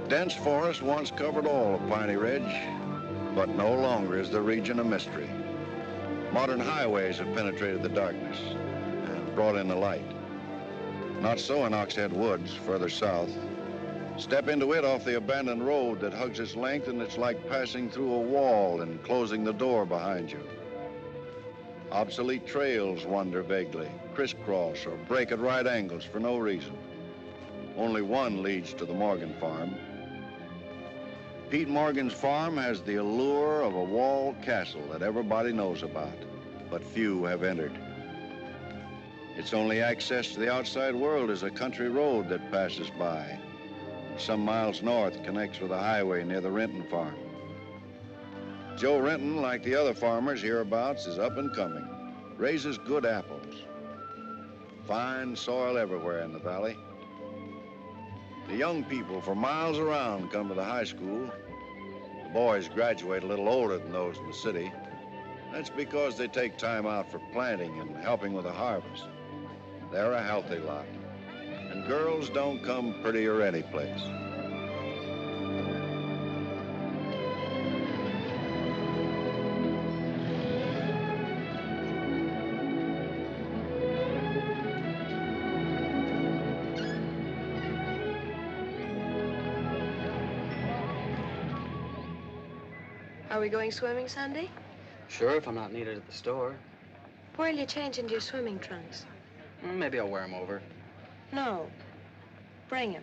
Dense forest once covered all of Piney Ridge, but no longer is the region a mystery. Modern highways have penetrated the darkness and brought in the light. Not so in Oxhead Woods, further south. Step into it off the abandoned road that hugs its length, and it's like passing through a wall and closing the door behind you. Obsolete trails wander vaguely, crisscross or break at right angles for no reason. Only one leads to the Morgan farm. Pete Morgan's farm has the allure of a walled castle that everybody knows about, but few have entered. Its only access to the outside world is a country road that passes by. Some miles north connects with a highway near the Renton farm. Joe Renton, like the other farmers hereabouts, is up and coming, raises good apples. Fine soil everywhere in the valley. The young people for miles around come to the high school. The boys graduate a little older than those in the city. That's because they take time out for planting and helping with the harvest. They're a healthy lot. And girls don't come prettier any place. Are we going swimming Sunday? Sure, if I'm not needed at the store. Where'll you change into your swimming trunks? Maybe I'll wear them over. No. Bring him.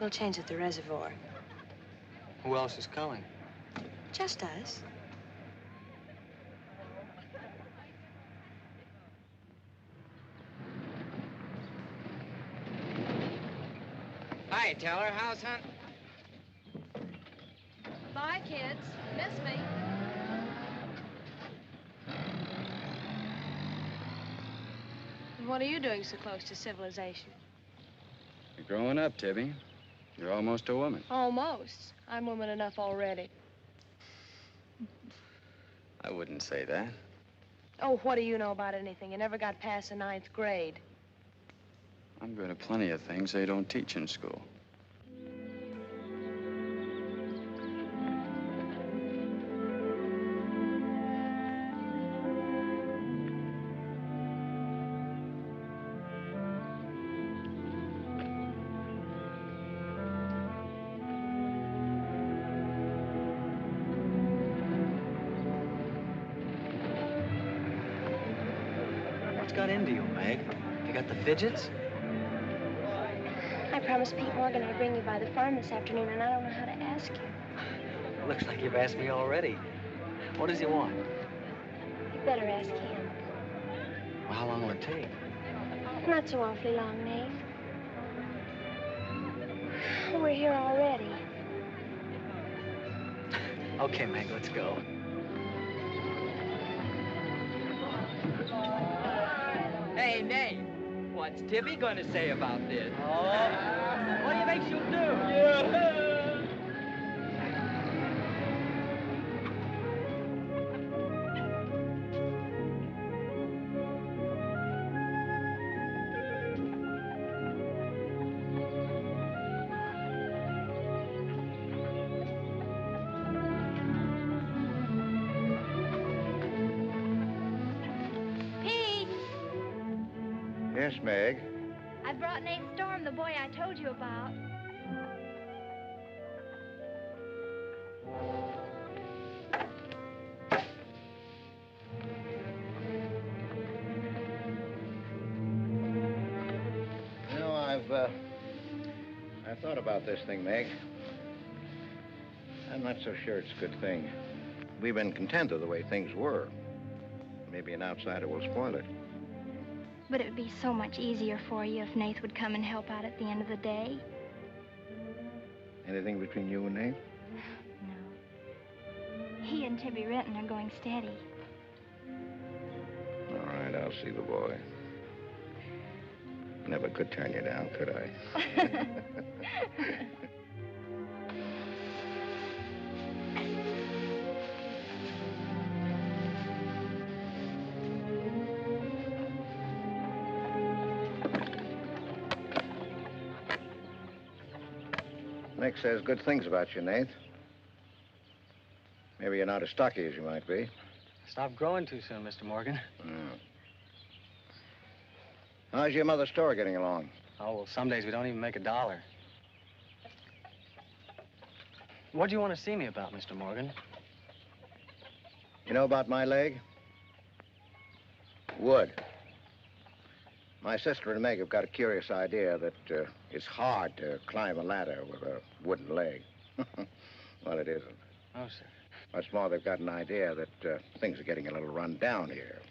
We'll change at the reservoir. Who else is coming? Just us. Hi, Teller. How's hunt? Bye, kids. Miss me. What are you doing so close to civilization? You're growing up, Tibby. You're almost a woman. Almost. I'm woman enough already. I wouldn't say that. Oh, what do you know about anything? You never got past the 9th grade. I'm good at plenty of things they don't teach in school. Got into you, Meg? You got the fidgets? I promised Pete Morgan I'd bring you by the farm this afternoon, and I don't know how to ask you. Looks like you've asked me already. What does he want? You better ask him. Well, how long will it take? Not so awfully long, Nate. We're here already. Okay, Meg, let's go. Hey, Nate, what's Tibby gonna say about this? Oh, what do you think she'll do? Yeah. Yes, Meg? I brought Nate Storm, the boy I told you about. You know, I've thought about this thing, Meg. I'm not so sure it's a good thing. We've been content with the way things were. Maybe an outsider will spoil it. But it would be so much easier for you if Nate would come and help out at the end of the day. Anything between you and Nate? No. He and Tibby Renton are going steady. All right, I'll see the boy. Never could turn you down, could I? Nick says good things about you, Nate. Maybe you're not as stocky as you might be. Stop growing too soon, Mr. Morgan. How's your mother's store getting along? Oh, well, some days we don't even make $1. What do you want to see me about, Mr. Morgan? You know about my leg? Wood. My sister and Meg have got a curious idea that it's hard to climb a ladder with a wooden leg. Well, it isn't. Oh, sir. What's more, they've got an idea that things are getting a little run down here.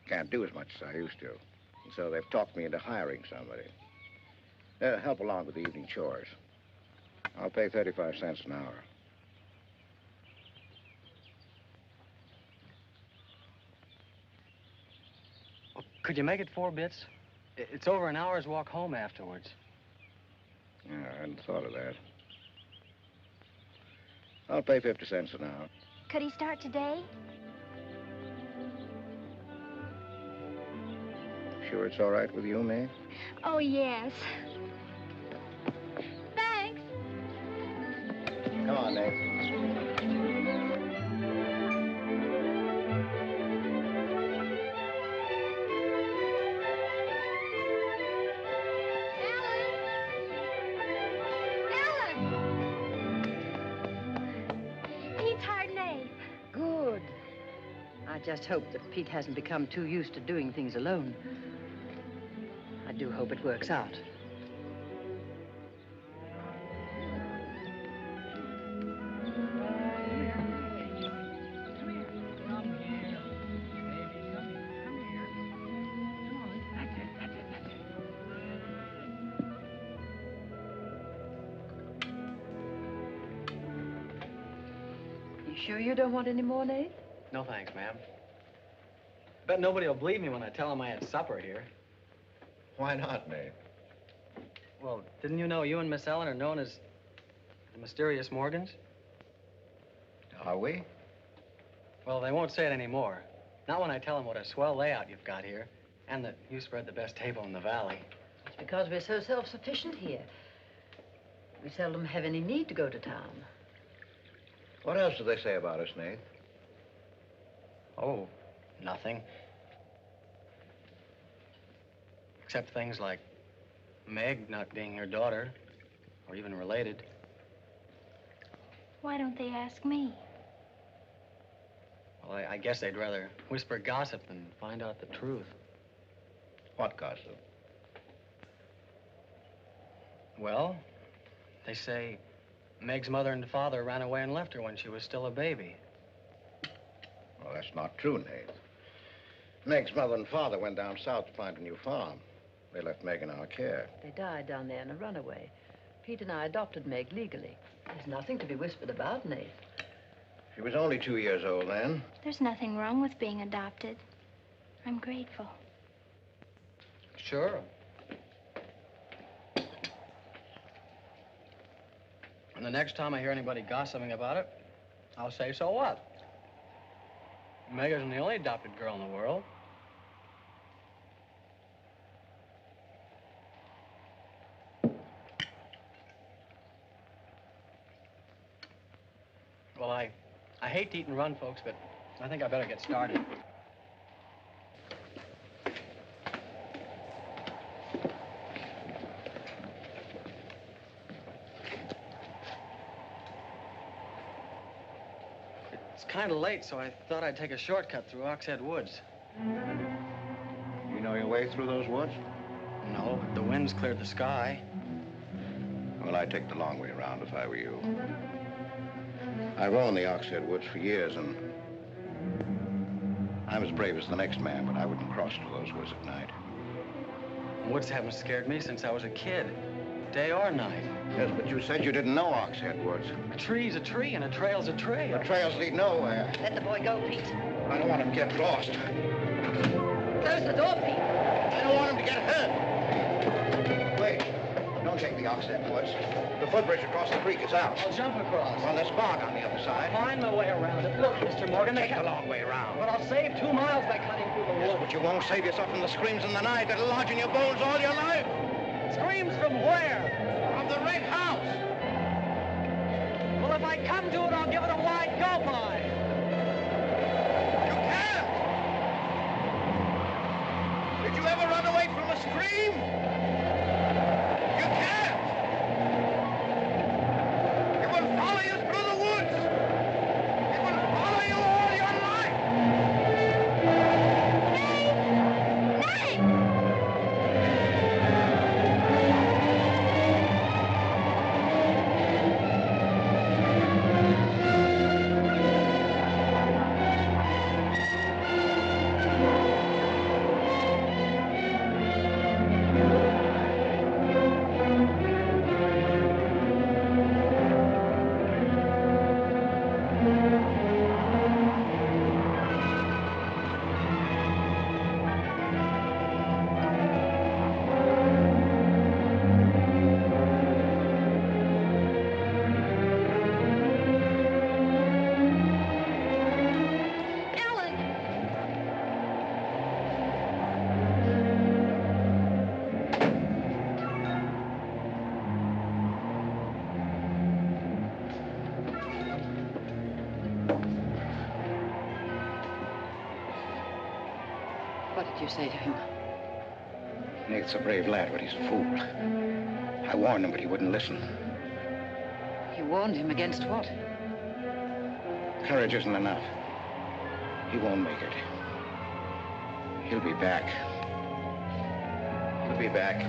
Can't do as much as I used to. And so they've talked me into hiring somebody. Help along with the evening chores. I'll pay 35 cents an hour. Could you make it 4 bits? It's over an hour's walk home afterwards. Yeah, I hadn't thought of that. I'll pay 50 cents an hour. Could he start today? Sure it's all right with you, Mae? Oh, yes. Thanks. Come on, Nate. I just hope that Pete hasn't become too used to doing things alone. I do hope it works out. You sure you don't want any more, Nate? No, thanks, ma'am. Bet nobody will believe me when I tell them I had supper here. Why not, Nate? Well, didn't you know you and Miss Ellen are known as the mysterious Morgans? Are we? Well, they won't say it anymore. Not when I tell them what a swell layout you've got here, and that you spread the best table in the valley. It's because we're so self-sufficient here. We seldom have any need to go to town. What else do they say about us, Nate? Oh, nothing. Except things like Meg not being your daughter, or even related. Why don't they ask me? Well, I guess they'd rather whisper gossip than find out the truth. What gossip? Well, they say Meg's mother and father ran away and left her when she was still a baby. Well, that's not true, Nate. Meg's mother and father went down south to find a new farm. They left Meg in our care. They died down there in a runaway. Pete and I adopted Meg legally. There's nothing to be whispered about, Nate. She was only 2 years old then. There's nothing wrong with being adopted. I'm grateful. Sure. And the next time I hear anybody gossiping about it, I'll say, so what? Meg isn't the only adopted girl in the world. Well, I hate to eat and run, folks, but I think I better get started. It's kind of late, so I thought I'd take a shortcut through Oxhead Woods. You know your way through those woods? No, but the wind's cleared the sky. Well, I'd take the long way around if I were you. I've owned the Oxhead Woods for years, and I'm as brave as the next man, but I wouldn't cross through those woods at night. Woods haven't scared me since I was a kid, day or night. Yes, but you said you didn't know Oxhead Woods. A tree's a tree, and a trail's a trail. The trails lead nowhere. Let the boy go, Pete. I don't want him to get lost. Close the door, Pete. I don't want him to get hurt. Wait. Don't take the Oxhead Woods. The footbridge across the creek is out. I'll jump across. Well, there's fog on the other side. I'll find my way around it. Look, Mr. Morgan, Take the long way around. But I'll save 2 miles by cutting through the Yes, woods. but you won't save yourself from the screams in the night that'll lodge in your bones all your life. Screams from where? From the red house. if I come to it, I'll give it a wide go-by. You can't! Did you ever run away from a stream? You can't! It will follow you through the woods! It will follow you all your life! Ellen! What did you say to him? Nate's a brave lad, but he's a fool. I warned him, but he wouldn't listen. You warned him against what? Courage isn't enough. He won't make it. He'll be back. He'll be back.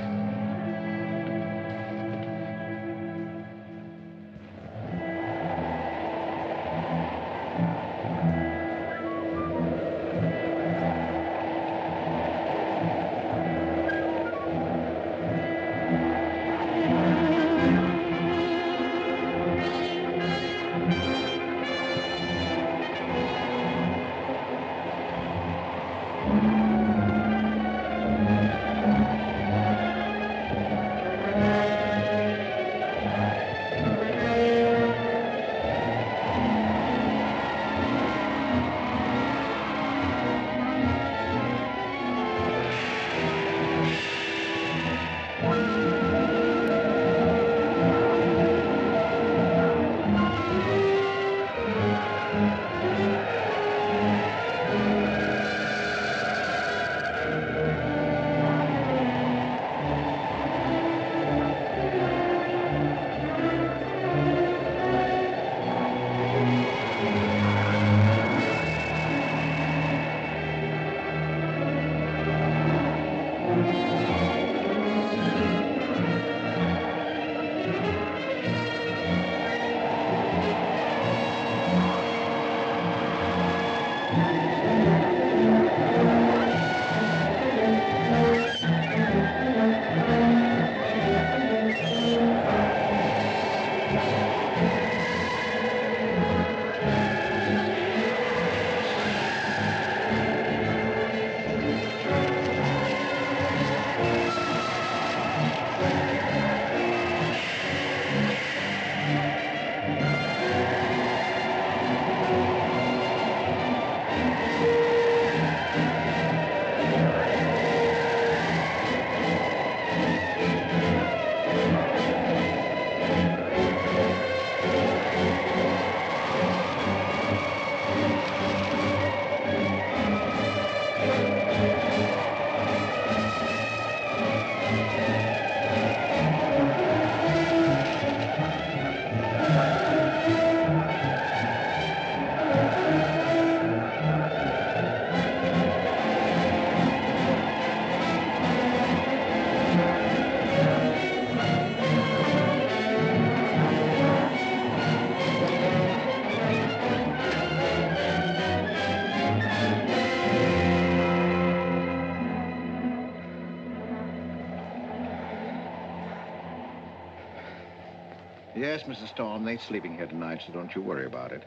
Yes, Mrs. Storm, Nate's sleeping here tonight, so don't you worry about it.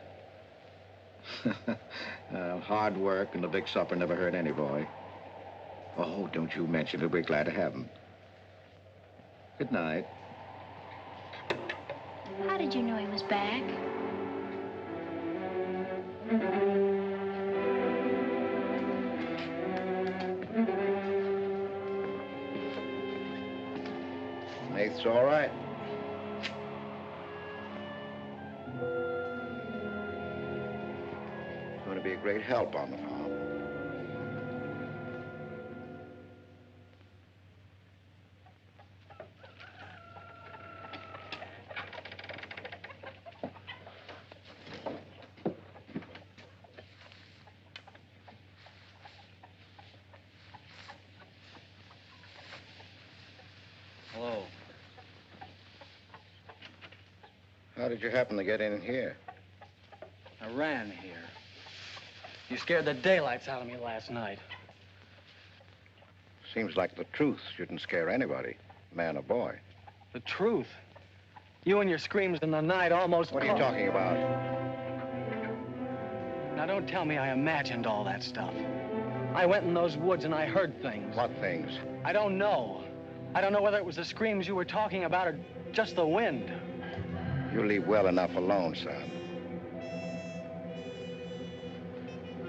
Hard work and a big supper never hurt any boy. Oh, don't you mention it. We're glad to have him. Good night. How did you know he was back? Nate's all right. be a great help on the farm. Hello. How did you happen to get in here? I ran here. You scared the daylights out of me last night. Seems like the truth shouldn't scare anybody, man or boy. The truth? You and your screams in the night almost... What are you talking about? Now, don't tell me I imagined all that stuff. I went in those woods and I heard things. What things? I don't know. I don't know whether it was the screams you were talking about or just the wind. You leave well enough alone, son.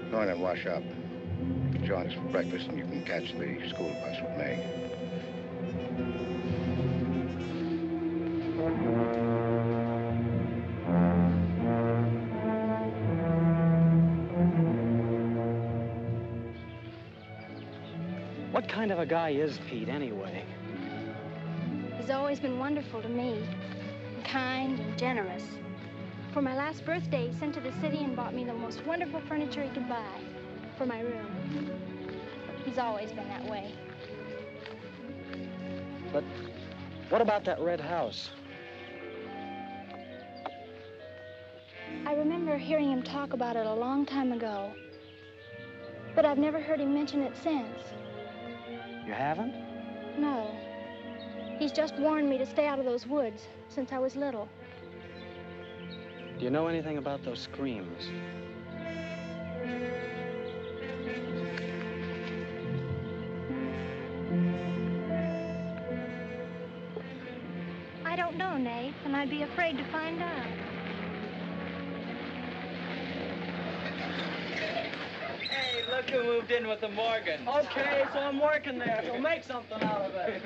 Go in and wash up. Join us for breakfast and you can catch the school bus with me. What kind of a guy is Pete, anyway? He's always been wonderful to me. Kind and generous. For my last birthday, he sent to the city and bought me the most wonderful furniture he could buy for my room. He's always been that way. But what about that red house? I remember hearing him talk about it a long time ago. But I've never heard him mention it since. You haven't? No. He's just warned me to stay out of those woods since I was little. Do you know anything about those screams? I don't know, Nate, and I'd be afraid to find out. Hey, look who moved in with the Morgans. Okay, so I'm working there, so make something out of it.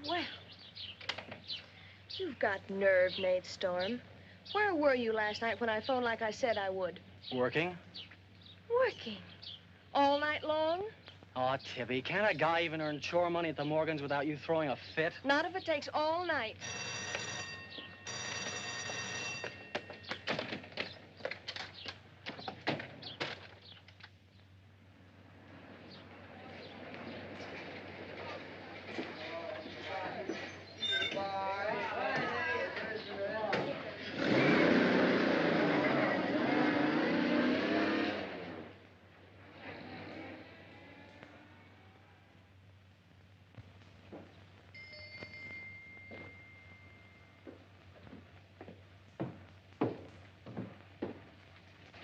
Well, you've got nerve, Nate Storm. Where were you last night when I phoned like I said I would? Working? Working. All night long? Oh, Tibby, can't a guy even earn chore money at the Morgans without you throwing a fit? Not if it takes all night.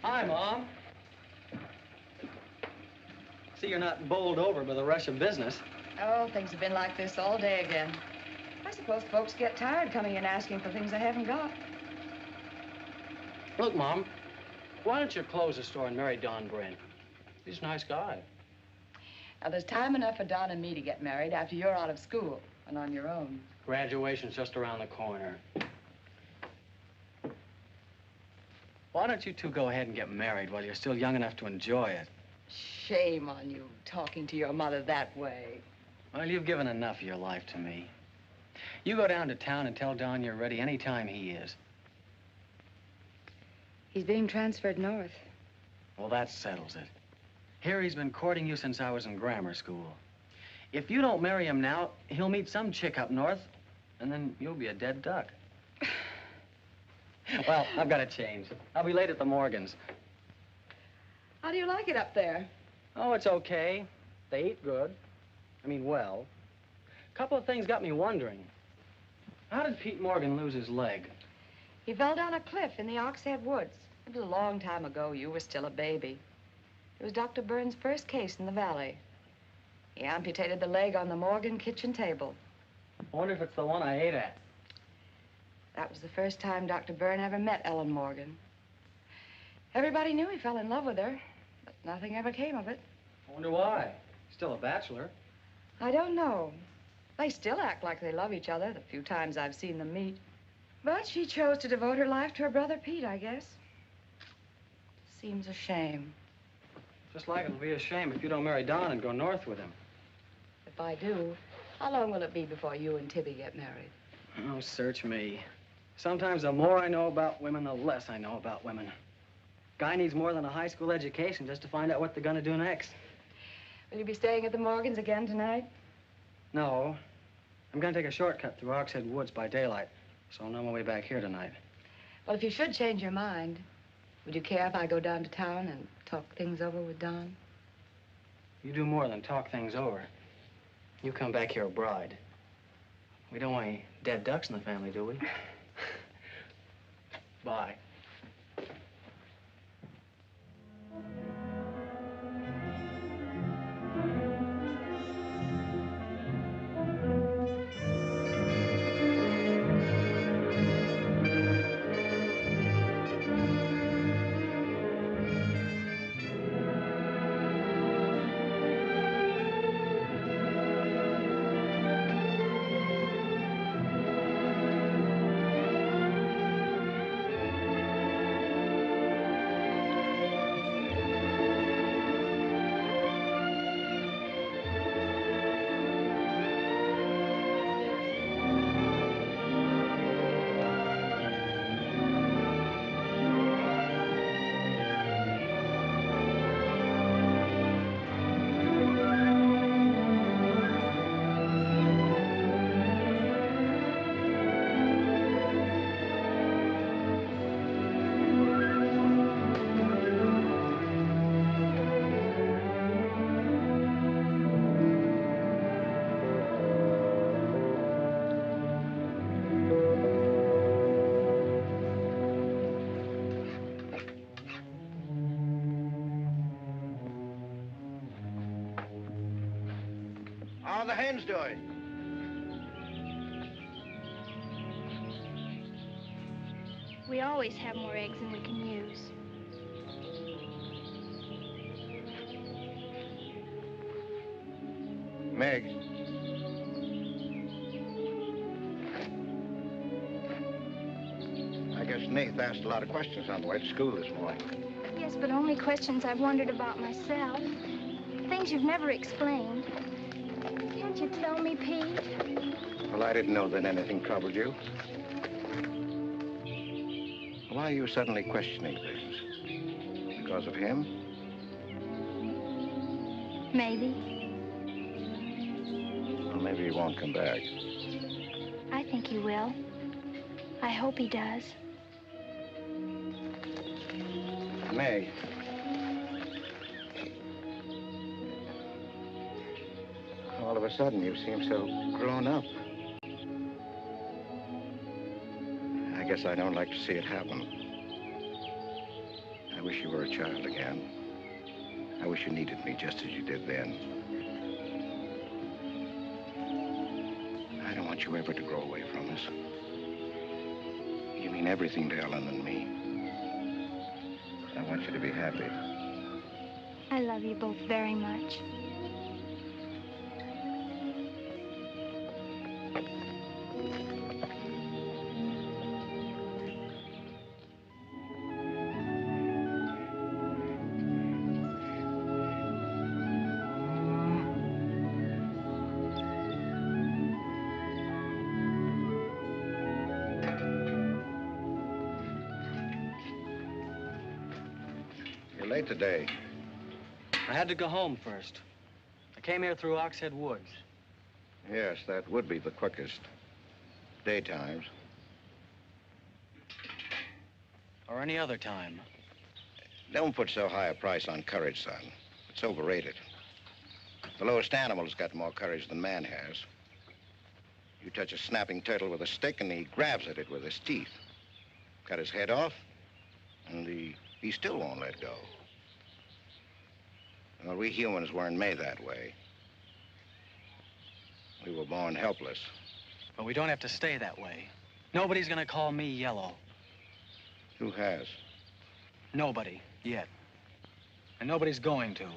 Hi, Mom. See, you're not bowled over by the rush of business. Oh, things have been like this all day again. I suppose folks get tired coming in asking for things they haven't got. Look, Mom, why don't you close the store and marry Don Brent? He's a nice guy. Now, there's time enough for Don and me to get married after you're out of school and on your own. Graduation's just around the corner. Why don't you two go ahead and get married while you're still young enough to enjoy it? Shame on you, talking to your mother that way. Well, you've given enough of your life to me. You go down to town and tell Don you're ready any time he is. He's being transferred north. Well, that settles it. Here he's been courting you since I was in grammar school. If you don't marry him now, he'll meet some chick up north, and then you'll be a dead duck. Well, I've got to change. I'll be late at the Morgans. How do you like it up there? Oh, it's okay. They eat good. I mean, well. A couple of things got me wondering. How did Pete Morgan lose his leg? He fell down a cliff in the Oxhead Woods. It was a long time ago. You were still a baby. It was Dr. Burns' first case in the valley. He amputated the leg on the Morgan kitchen table. I wonder if it's the one I ate at. That was the first time Dr. Byrne ever met Ellen Morgan. Everybody knew he fell in love with her, but nothing ever came of it. I wonder why. Still a bachelor. I don't know. They still act like they love each other the few times I've seen them meet. But she chose to devote her life to her brother Pete, I guess. Seems a shame. Just like it'll be a shame if you don't marry Don and go north with him. If I do, how long will it be before you and Tibby get married? Oh, search me. Sometimes the more I know about women, the less I know about women. Guy needs more than a high school education just to find out what they're gonna do next. Will you be staying at the Morgans again tonight? No. I'm gonna take a shortcut through Oxhead Woods by daylight, so I'll know my way back here tonight. Well, if you should change your mind, would you care if I go down to town and talk things over with Don? You do more than talk things over. You come back here a bride. We don't want any dead ducks in the family, do we? Bye. How are the hens doing? We always have more eggs than we can use. Meg. I guess Nath asked a lot of questions on the way to school this morning. Yes, but only questions I've wondered about myself. Things you've never explained. Can't you tell me, Pete? Well, I didn't know that anything troubled you. Why are you suddenly questioning things? Because of him? Maybe. Well, maybe he won't come back. I think he will. I hope he does. Meg. All of a sudden, you seem so grown up. I guess I don't like to see it happen. I wish you were a child again. I wish you needed me just as you did then. I don't want you ever to grow away from us. You mean everything to Ellen and me. I want you to be happy. I love you both very much. You're late today. I had to go home first. I came here through Oxhead Woods. Yes, that would be the quickest. Daytimes. Or any other time. Don't put so high a price on courage, son. It's overrated. The lowest animal's got more courage than man has. You touch a snapping turtle with a stick and he grabs at it with his teeth. Cut his head off, and he still won't let go. Well, we humans weren't made that way. We were born helpless. But we don't have to stay that way. Nobody's gonna call me yellow. Who has? Nobody, yet. And nobody's going to.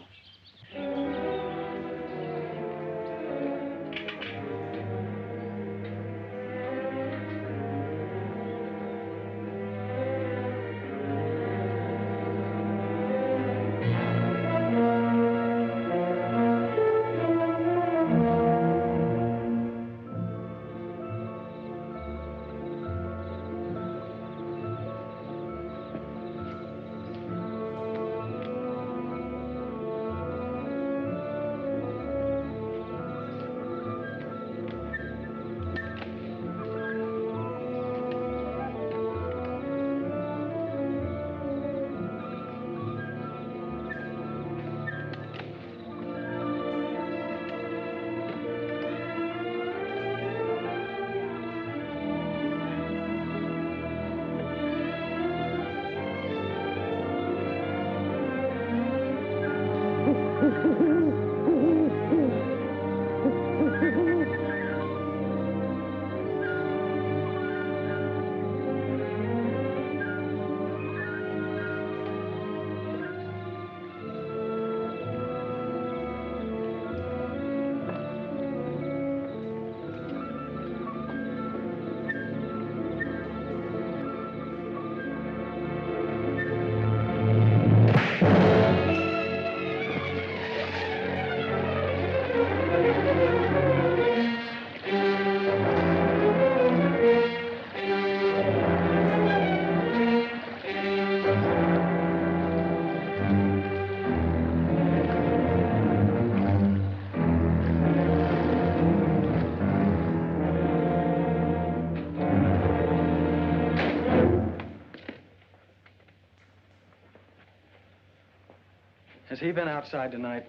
Has he been outside tonight?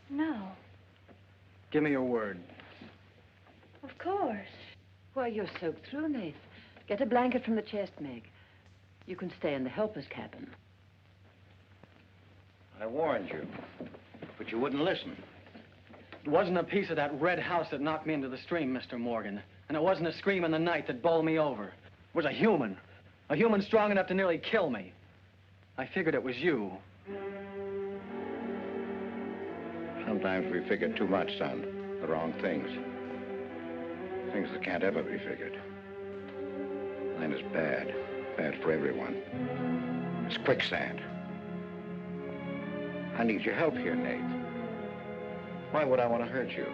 No, Give me your word. of course. Why, you're soaked through, Nath. Get a blanket from the chest, Meg. You can stay in the helper's cabin. I warned you, but you wouldn't listen. It wasn't a piece of that red house that knocked me into the stream, Mr. Morgan. And it wasn't a scream in the night that bowled me over. It was a human strong enough to nearly kill me. I figured it was you. Sometimes we figure too much, son. The wrong things. Things that can't ever be figured. Mine is bad. Bad for everyone. It's quicksand. I need your help here, Nate. Why would I want to hurt you?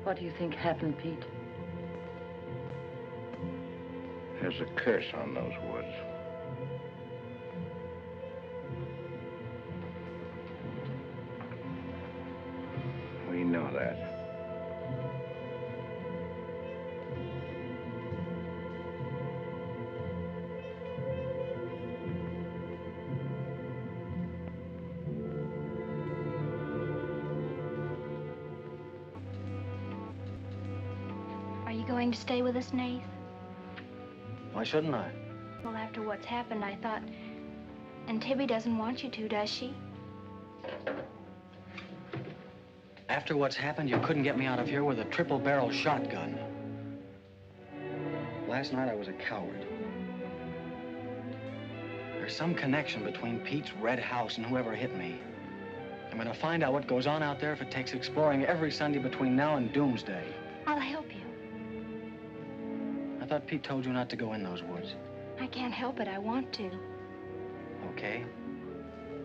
What do you think happened, Pete? There's a curse on those woods. We know that. Are you going to stay with us, Nath? Why shouldn't I? Well, after what's happened, I thought... And Tibby doesn't want you to, does she? After what's happened, you couldn't get me out of here with a triple-barrel shotgun. Last night, I was a coward. There's some connection between Pete's red house and whoever hit me. I'm gonna find out what goes on out there if it takes exploring every Sunday between now and doomsday. I'll help you. I thought Pete told you not to go in those woods. I can't help it. I want to. Okay.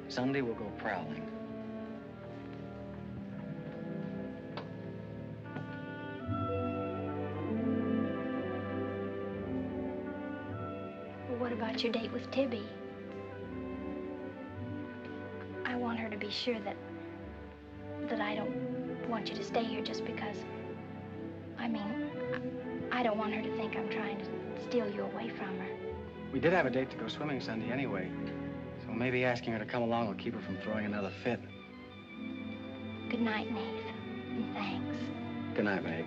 Sunday, we'll go prowling. Well, what about your date with Tibby? I want her to be sure that I don't want you to stay here just because... I mean, I don't want her to think I'm trying to steal you away from her. We did have a date to go swimming Sunday anyway. So maybe asking her to come along will keep her from throwing another fit. Good night, Nath, and thanks. Good night, Meg.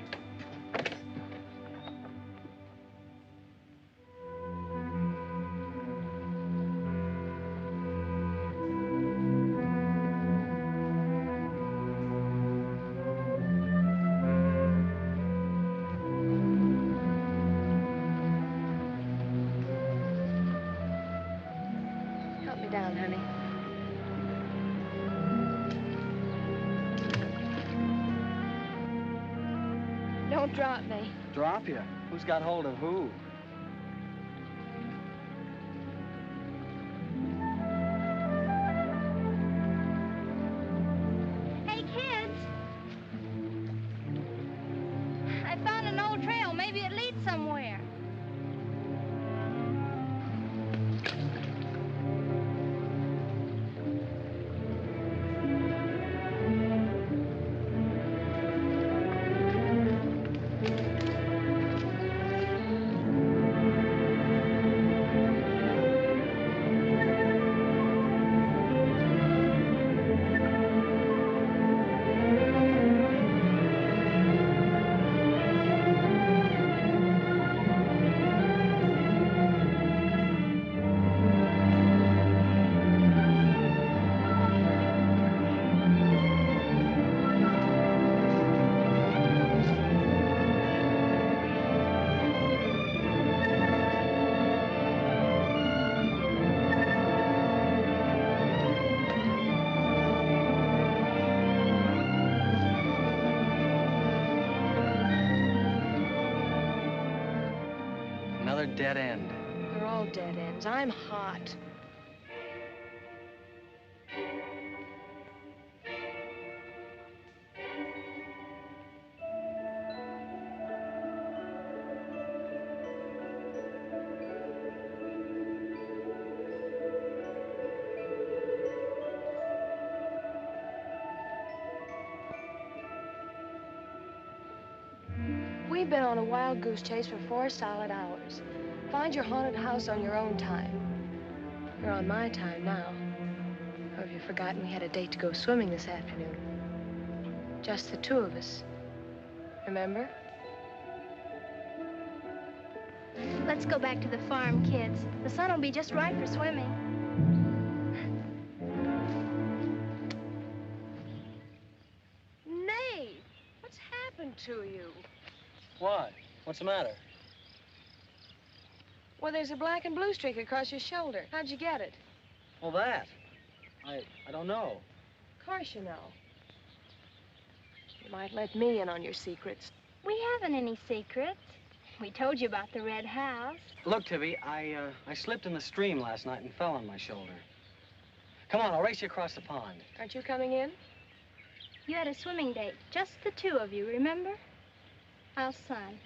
Help me down, honey. Don't drop me. Drop you? Who's got hold of who? Hey, kids! I found an old trail. Maybe it leads somewhere. Another dead end. They're all dead ends. I'm hot. We've been on a wild goose chase for 4 solid hours. Find your haunted house on your own time. You're on my time now. Or have you forgotten we had a date to go swimming this afternoon? Just the two of us. Remember? Let's go back to the farm, kids. The sun will be just right for swimming. Nate, what's happened to you? What? What's the matter? Well, there's a black and blue streak across your shoulder. How'd you get it? Well, that. I don't know. Of course you know. You might let me in on your secrets. We haven't any secrets. We told you about the red house. Look, Tibby, I slipped in the stream last night and fell on my shoulder. Come on, I'll race you across the pond. Aren't you coming in? You had a swimming date, just the two of you, remember? How's Son?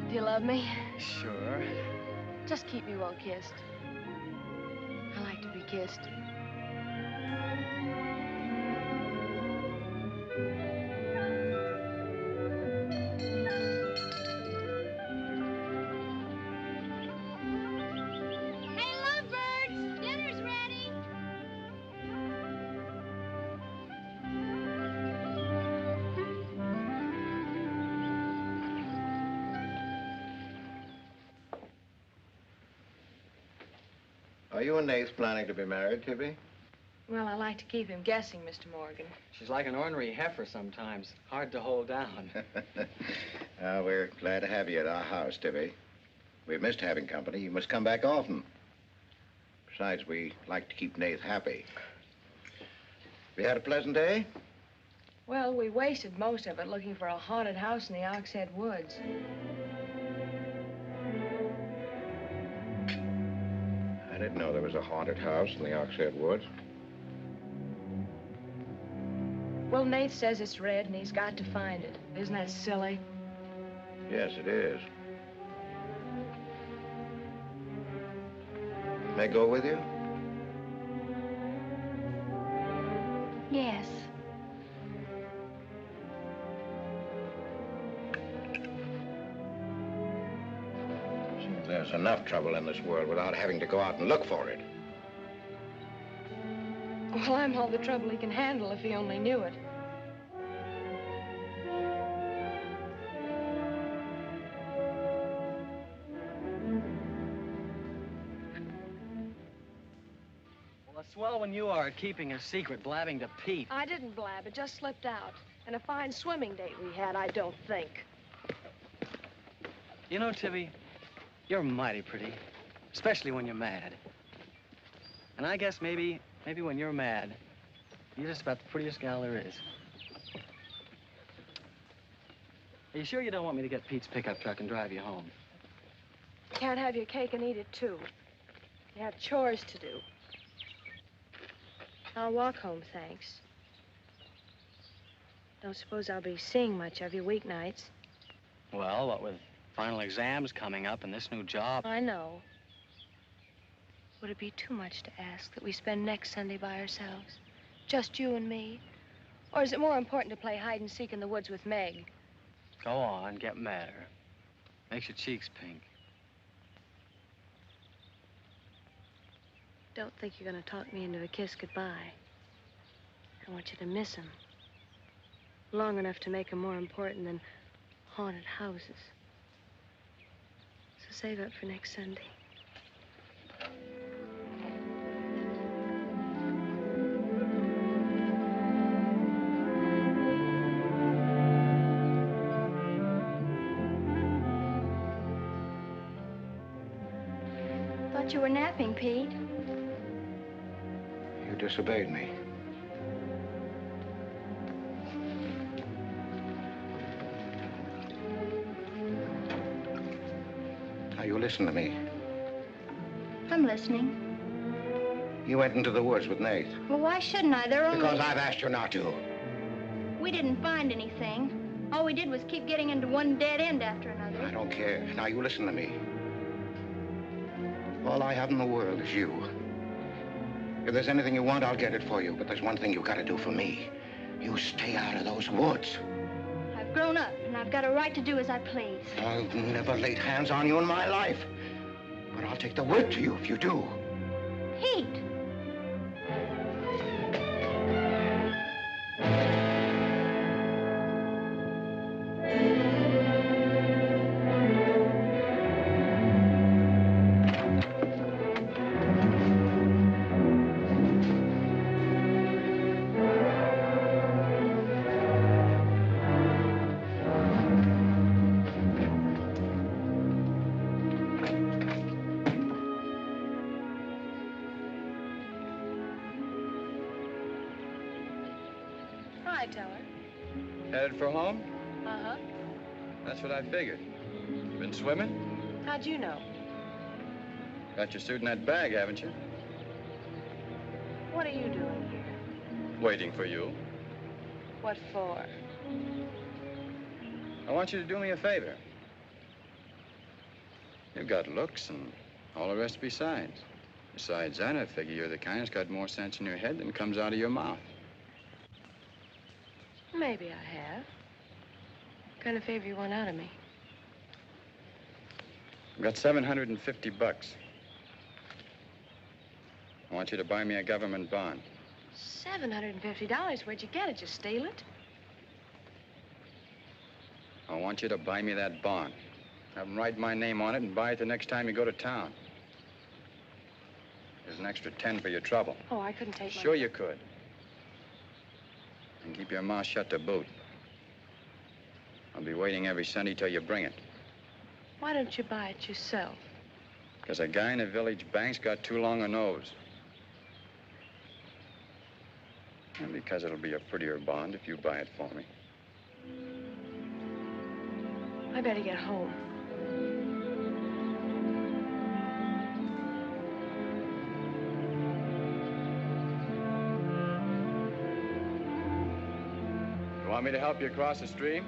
Do you love me? Sure. Just keep me well kissed. I like to be kissed. Hey, lovebirds! Dinner's ready! Are you and Nath planning to be married, Tibby? Well, I like to keep him guessing, Mr. Morgan. She's like an ornery heifer sometimes. Hard to hold down. We're glad to have you at our house, Tibby. We've missed having company. You must come back often. Besides, we like to keep Nath happy. We had a pleasant day? Well, we wasted most of it looking for a haunted house in the Oxhead Woods. I didn't know there was a haunted house in the Oxhead Woods. Well, Nath says it's red and he's got to find it. Isn't that silly? Yes, it is. May I go with you? Yes. There's enough trouble in this world without having to go out and look for it. Well, I'm all the trouble he can handle if he only knew it. Well, a swell when you are at keeping a secret, blabbing to Pete. I didn't blab. It just slipped out. And a fine swimming date we had, I don't think. You know, Tibby, you're mighty pretty, especially when you're mad. And I guess maybe when you're mad, you're just about the prettiest gal there is. Are you sure you don't want me to get Pete's pickup truck and drive you home? You can't have your cake and eat it, too. You have chores to do. I'll walk home, thanks. Don't suppose I'll be seeing much of you weeknights. Well, what with final exams coming up and this new job. I know. Would it be too much to ask that we spend next Sunday by ourselves? Just you and me? Or is it more important to play hide and seek in the woods with Meg? Go on, get madder. Makes your cheeks pink. Don't think you're going to talk me into a kiss goodbye. I want you to miss him. Long enough to make him more important than haunted houses. So save up for next Sunday. Thought you were napping, Pete. You disobeyed me. Now, you listen to me. I'm listening. You went into the woods with Nath. Well, why shouldn't I? They're only... Because I've asked you not to. We didn't find anything. All we did was keep getting into one dead end after another. I don't care. Now, you listen to me. All I have in the world is you. If there's anything you want, I'll get it for you. But there's one thing you gotta do for me. You stay out of those woods. I've grown up, and I've got a right to do as I please. I've never laid hands on you in my life. But I'll take the word to you if you do. Pete! Hi, Teller. Headed for home? Uh-huh. That's what I figured. Been swimming? How'd you know? Got your suit in that bag, haven't you? What are you doing here? Waiting for you. What for? I want you to do me a favor. You've got looks and all the rest besides. Besides that, I figure you're the kind that's got more sense in your head than comes out of your mouth. Maybe I have. What kind of favor you want out of me? I've got $750. I want you to buy me a government bond. $750? Where'd you get it? Just steal it? I want you to buy me that bond. Have them write my name on it and buy it the next time you go to town. There's an extra 10 for your trouble. Oh, I couldn't take my... Sure you could. And keep your mouth shut to boot. I'll be waiting every Sunday till you bring it. Why don't you buy it yourself? Because a guy in the village bank's got too long a nose. And because it'll be a prettier bond if you buy it for me. I better get home. You want me to help you across the stream?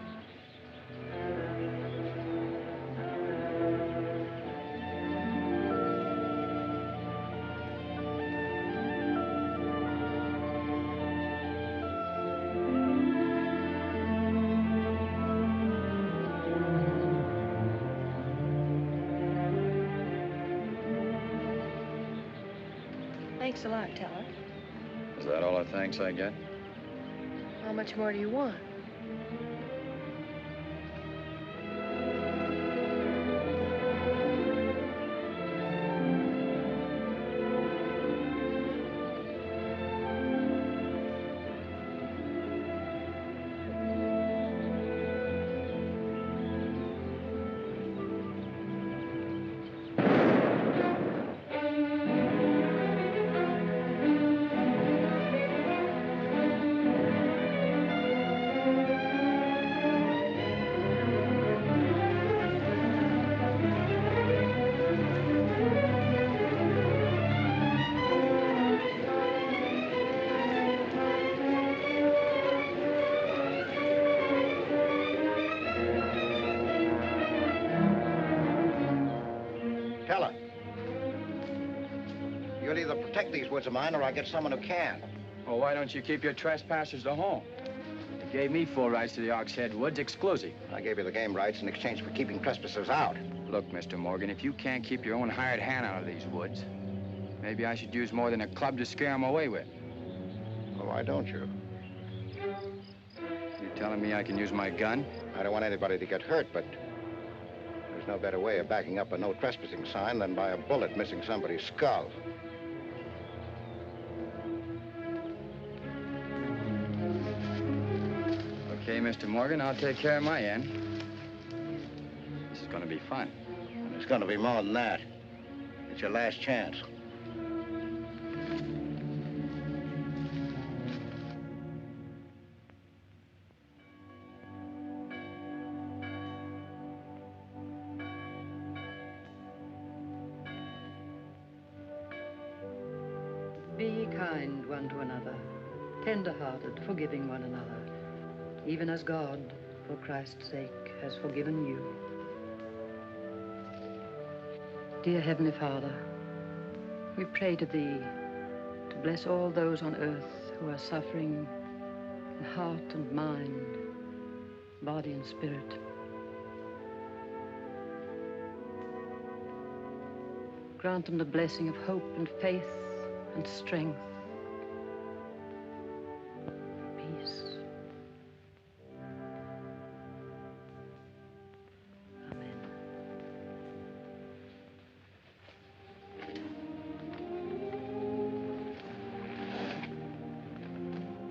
Thanks a lot, Teller. Is that all the thanks I get? How much more do you want? Teller. You'll either protect these woods of mine or I'll get someone who can. Well, why don't you keep your trespassers to home? You gave me full rights to the Ox Head Woods, exclusive. I gave you the game rights in exchange for keeping trespassers out. Look, Mr. Morgan, if you can't keep your own hired hand out of these woods, maybe I should use more than a club to scare them away with. Well, why don't you? You telling me I can use my gun? I don't want anybody to get hurt, but there's no better way of backing up a no trespassing sign than by a bullet missing somebody's skull. Okay, Mr. Morgan, I'll take care of my end. This is going to be fun. And it's going to be more than that. It's your last chance. Be ye kind one to another, tender-hearted, forgiving one another, even as God, for Christ's sake, has forgiven you. Dear Heavenly Father, we pray to Thee to bless all those on earth who are suffering in heart and mind, body and spirit. Grant them the blessing of hope and faith and strength, peace. Amen.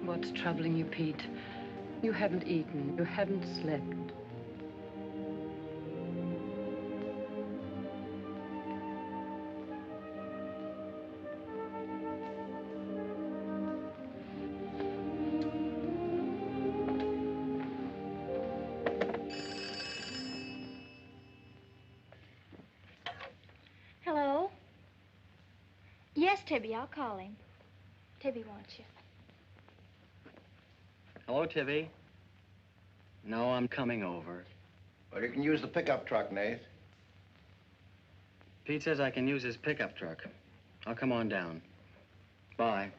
What's troubling you, Pete? You haven't eaten, you haven't slept. Hello? Yes, Tibby, I'll call him. Tibby wants you. Hello, Tibby. No, I'm coming over. Well, you can use the pickup truck, Nath. Pete says I can use his pickup truck. I'll come on down. Bye.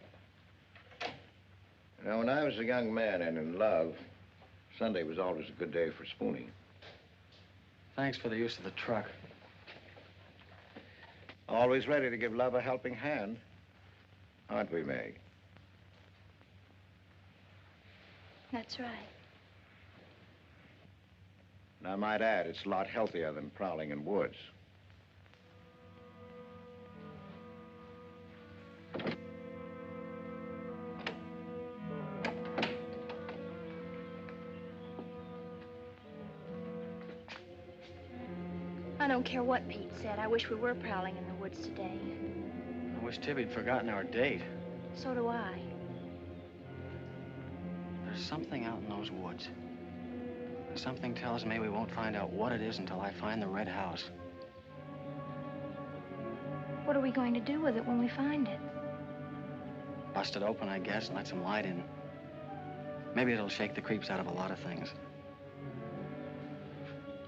You know, when I was a young man and in love, Sunday was always a good day for spooning. Thanks for the use of the truck. Always ready to give love a helping hand. Aren't we, Meg? That's right. And I might add, it's a lot healthier than prowling in woods. I don't care what Pete said. I wish we were prowling in the woods today. I wish Tibby'd forgotten our date. So do I. There's something out in those woods. And something tells me we won't find out what it is until I find the red house. What are we going to do with it when we find it? Bust it open, I guess, and let some light in. Maybe it'll shake the creeps out of a lot of things.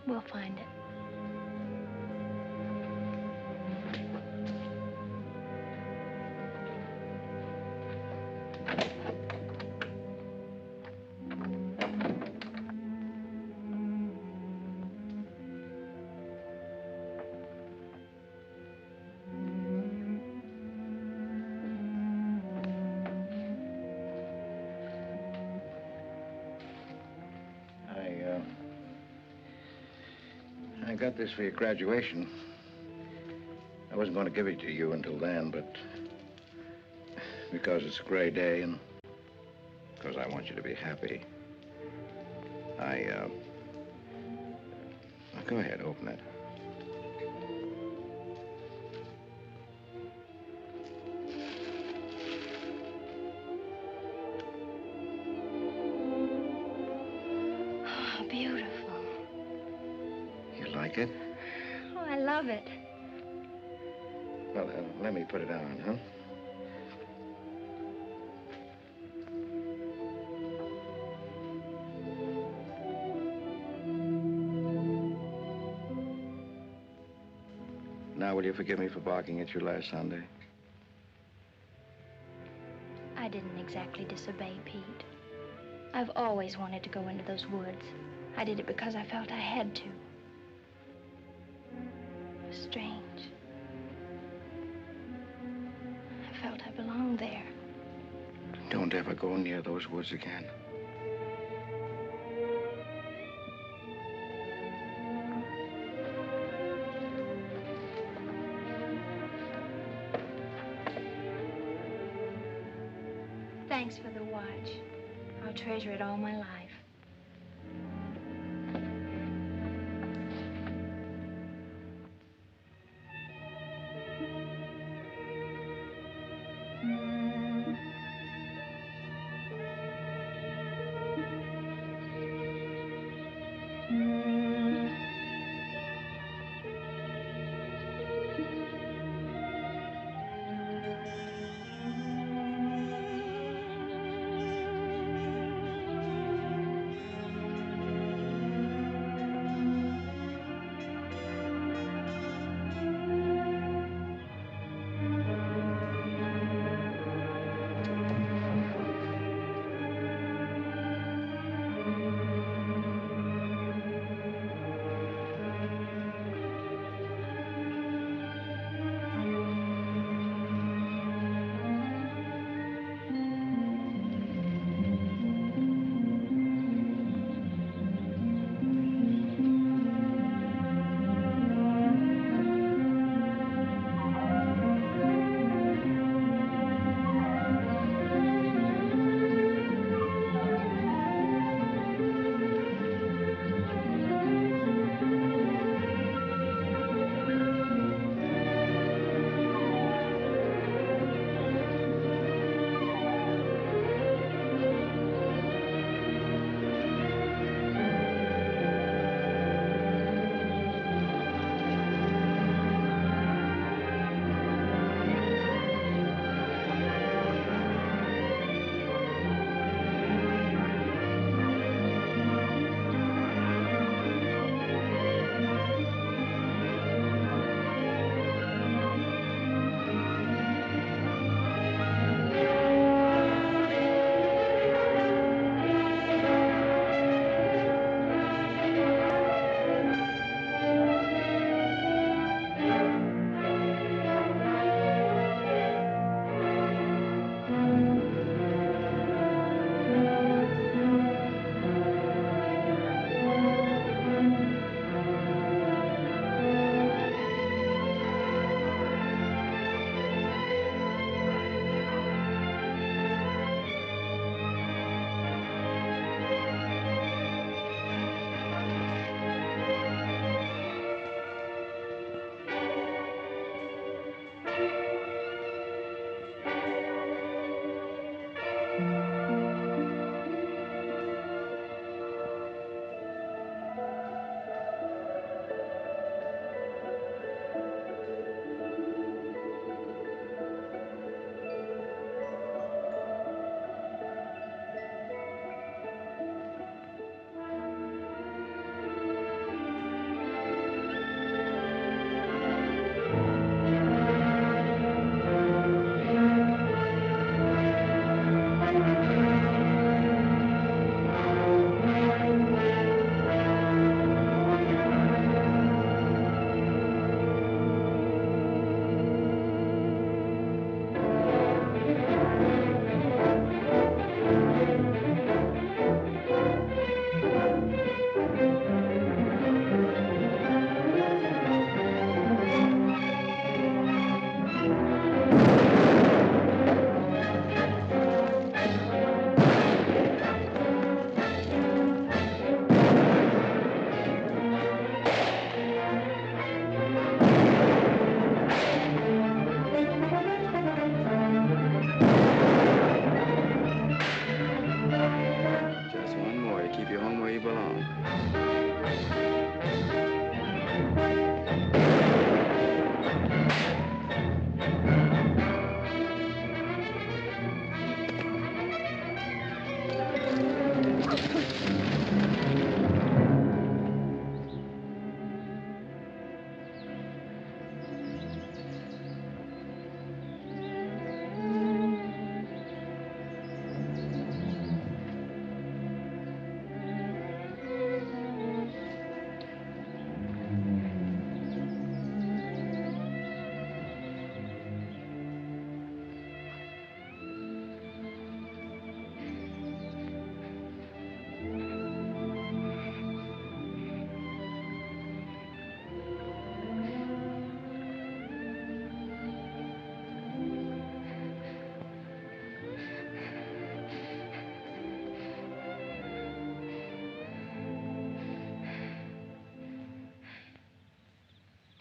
We'll find it. I got this for your graduation. I wasn't going to give it to you until then, but because it's a gray day and because I want you to be happy, go ahead, open it. Oh, beautiful. You like it? Oh, I love it. Well, let me put it on, huh? Now, will you forgive me for barking at you last Sunday? I didn't exactly disobey Pete. I've always wanted to go into those woods. I did it because I felt I had to. It was strange. I felt I belonged there. Don't ever go near those woods again. Thanks for the watch. I'll treasure it all my life.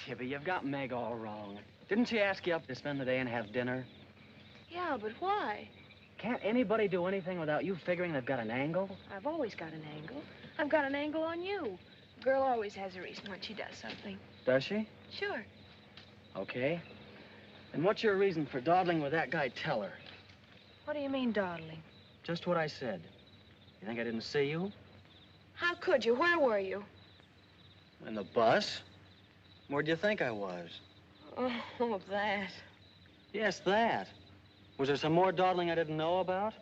Tibby, you've got Meg all wrong. Didn't she ask you up to spend the day and have dinner? Yeah, but why? Can't anybody do anything without you figuring they've got an angle? I've always got an angle. I've got an angle on you. A girl always has a reason when she does something. Does she? Sure. Okay. And what's your reason for dawdling with that guy Teller? What do you mean, dawdling? Just what I said. You think I didn't see you? How could you? Where were you? In the bus? Where'd you think I was? Oh, that. Yes, that. Was there some more dawdling I didn't know about?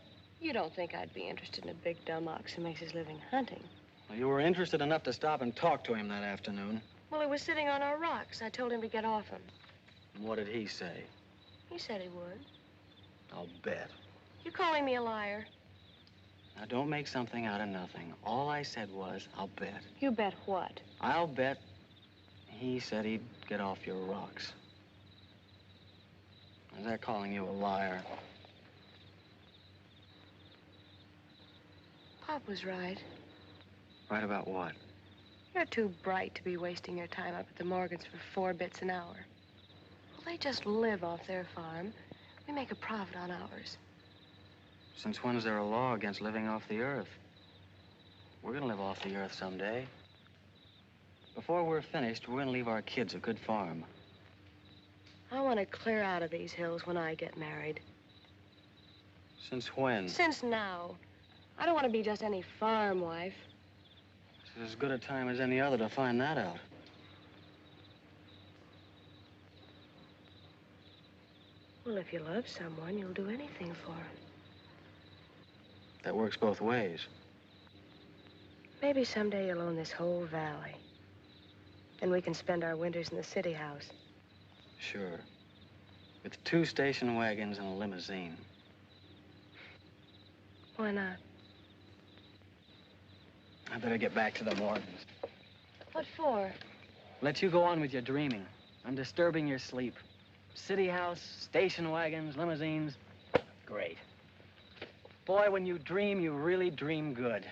You don't think I'd be interested in a big dumb ox who makes his living hunting? Well, you were interested enough to stop and talk to him that afternoon. Well, he was sitting on our rocks. I told him to get off them. And what did he say? He said he would. I'll bet. You calling me a liar? Now, don't make something out of nothing. All I said was, I'll bet. You bet what? I'll bet he said he'd get off your rocks. Is that calling you a liar? Pop was right. Right about what? You're too bright to be wasting your time up at the Morgans for 4 bits an hour. Well, they just live off their farm. We make a profit on ours. Since when's there a law against living off the earth? We're gonna live off the earth someday. Before we're finished, we're gonna leave our kids a good farm. I want to clear out of these hills when I get married. Since when? Since now. I don't want to be just any farm wife. It's as good a time as any other to find that out. Well, if you love someone, you'll do anything for him. That works both ways. Maybe someday you'll own this whole valley. And we can spend our winters in the city house. Sure. With 2 station wagons and a limousine. Why not? I better get back to the Morgans. What for? Let you go on with your dreaming. I'm disturbing your sleep. City house, station wagons, limousines. Great. Boy, when you dream, you really dream good.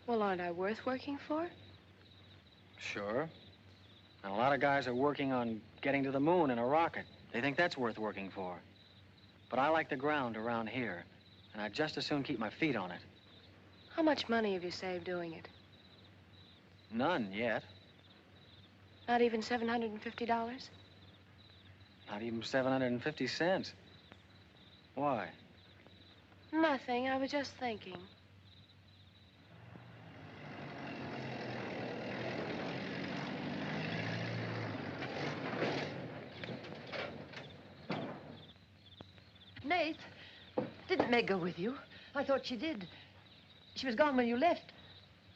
Well, aren't I worth working for? Sure. And a lot of guys are working on getting to the moon in a rocket. They think that's worth working for. But I like the ground around here, and I'd just as soon keep my feet on it. How much money have you saved doing it? None yet. Not even $750? Not even 750 cents. Why? Nothing. I was just thinking. Nate, didn't Meg go with you? I thought she did. She was gone when you left.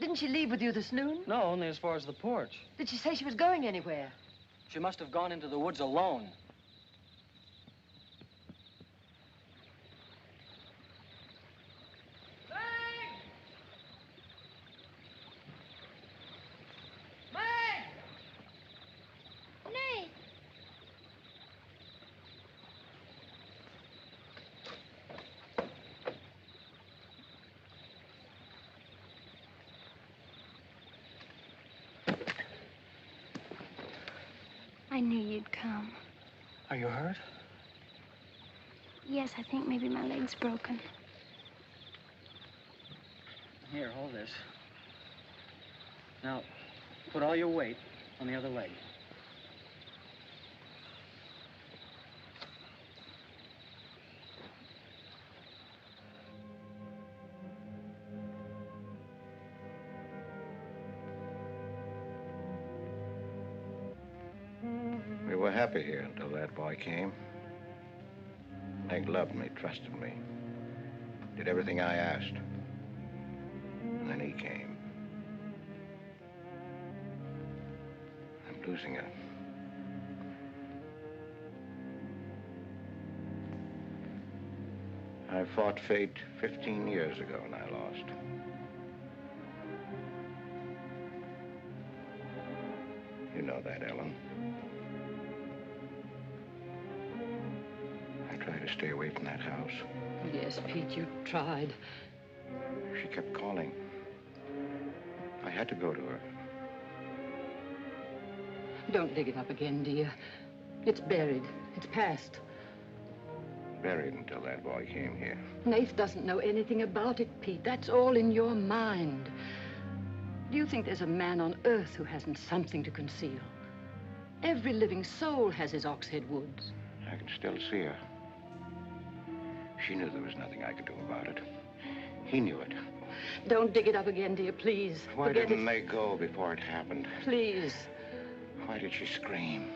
Didn't she leave with you this noon? No, only as far as the porch. Did she say she was going anywhere? She must have gone into the woods alone. I knew you'd come. Are you hurt? Yes, I think maybe my leg's broken. Here, hold this. Now, put all your weight on the other leg. We were happy here until that boy came. Hank loved me, trusted me, did everything I asked. And then he came. I'm losing her. I fought fate 15 years ago and I lost. You know that, Ellen. I tried to stay away from that house. Yes, Pete, you tried. She kept calling. I had to go to her. Don't dig it up again, dear. It's buried. It's past. Buried until that boy came here. Nath doesn't know anything about it, Pete. That's all in your mind. Do you think there's a man on earth who hasn't something to conceal? Every living soul has his Oxhead Woods. I can still see her. She knew there was nothing I could do about it. He knew it. Don't dig it up again, dear, please. Why Forget didn't it. they go before it happened? Please. Why did she scream?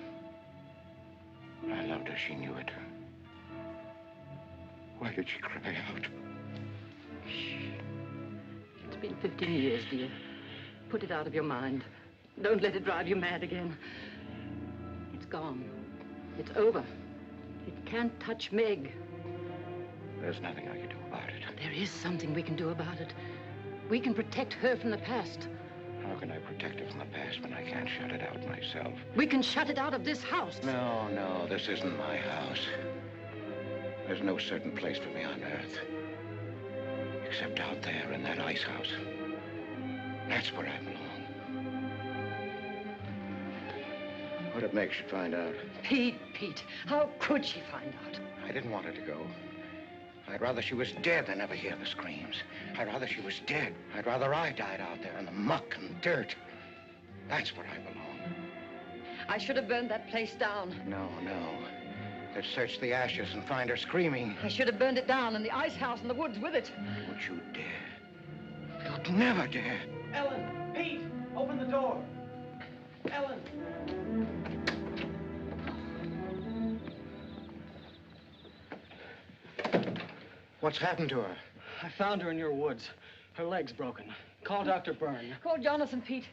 I loved her. She knew it. Why did she cry out? It's been 15 years, dear. Put it out of your mind. Don't let it drive you mad again. It's gone. It's over. It can't touch Meg. There's nothing I can do about it. There is something we can do about it. We can protect her from the past. How can I protect her from the past when I can't shut it out myself? We can shut it out of this house. No, this isn't my house. There's no certain place for me on Earth. Except out there in that ice house. That's where I belong. What if Meg should find out? Pete, how could she find out? I didn't want her to go. I'd rather she was dead than ever hear the screams. I'd rather she was dead. I'd rather I died out there in the muck and dirt. That's where I belong. I should have burned that place down. No. Let's search the ashes and find her screaming. I should have burned it down and the ice house in the woods with it. Would you dare? You'd never dare. Ellen, Pete, open the door. Ellen. What's happened to her? I found her in your woods. Her leg's broken. Call Dr. Byrne. Call Jonathan, Pete.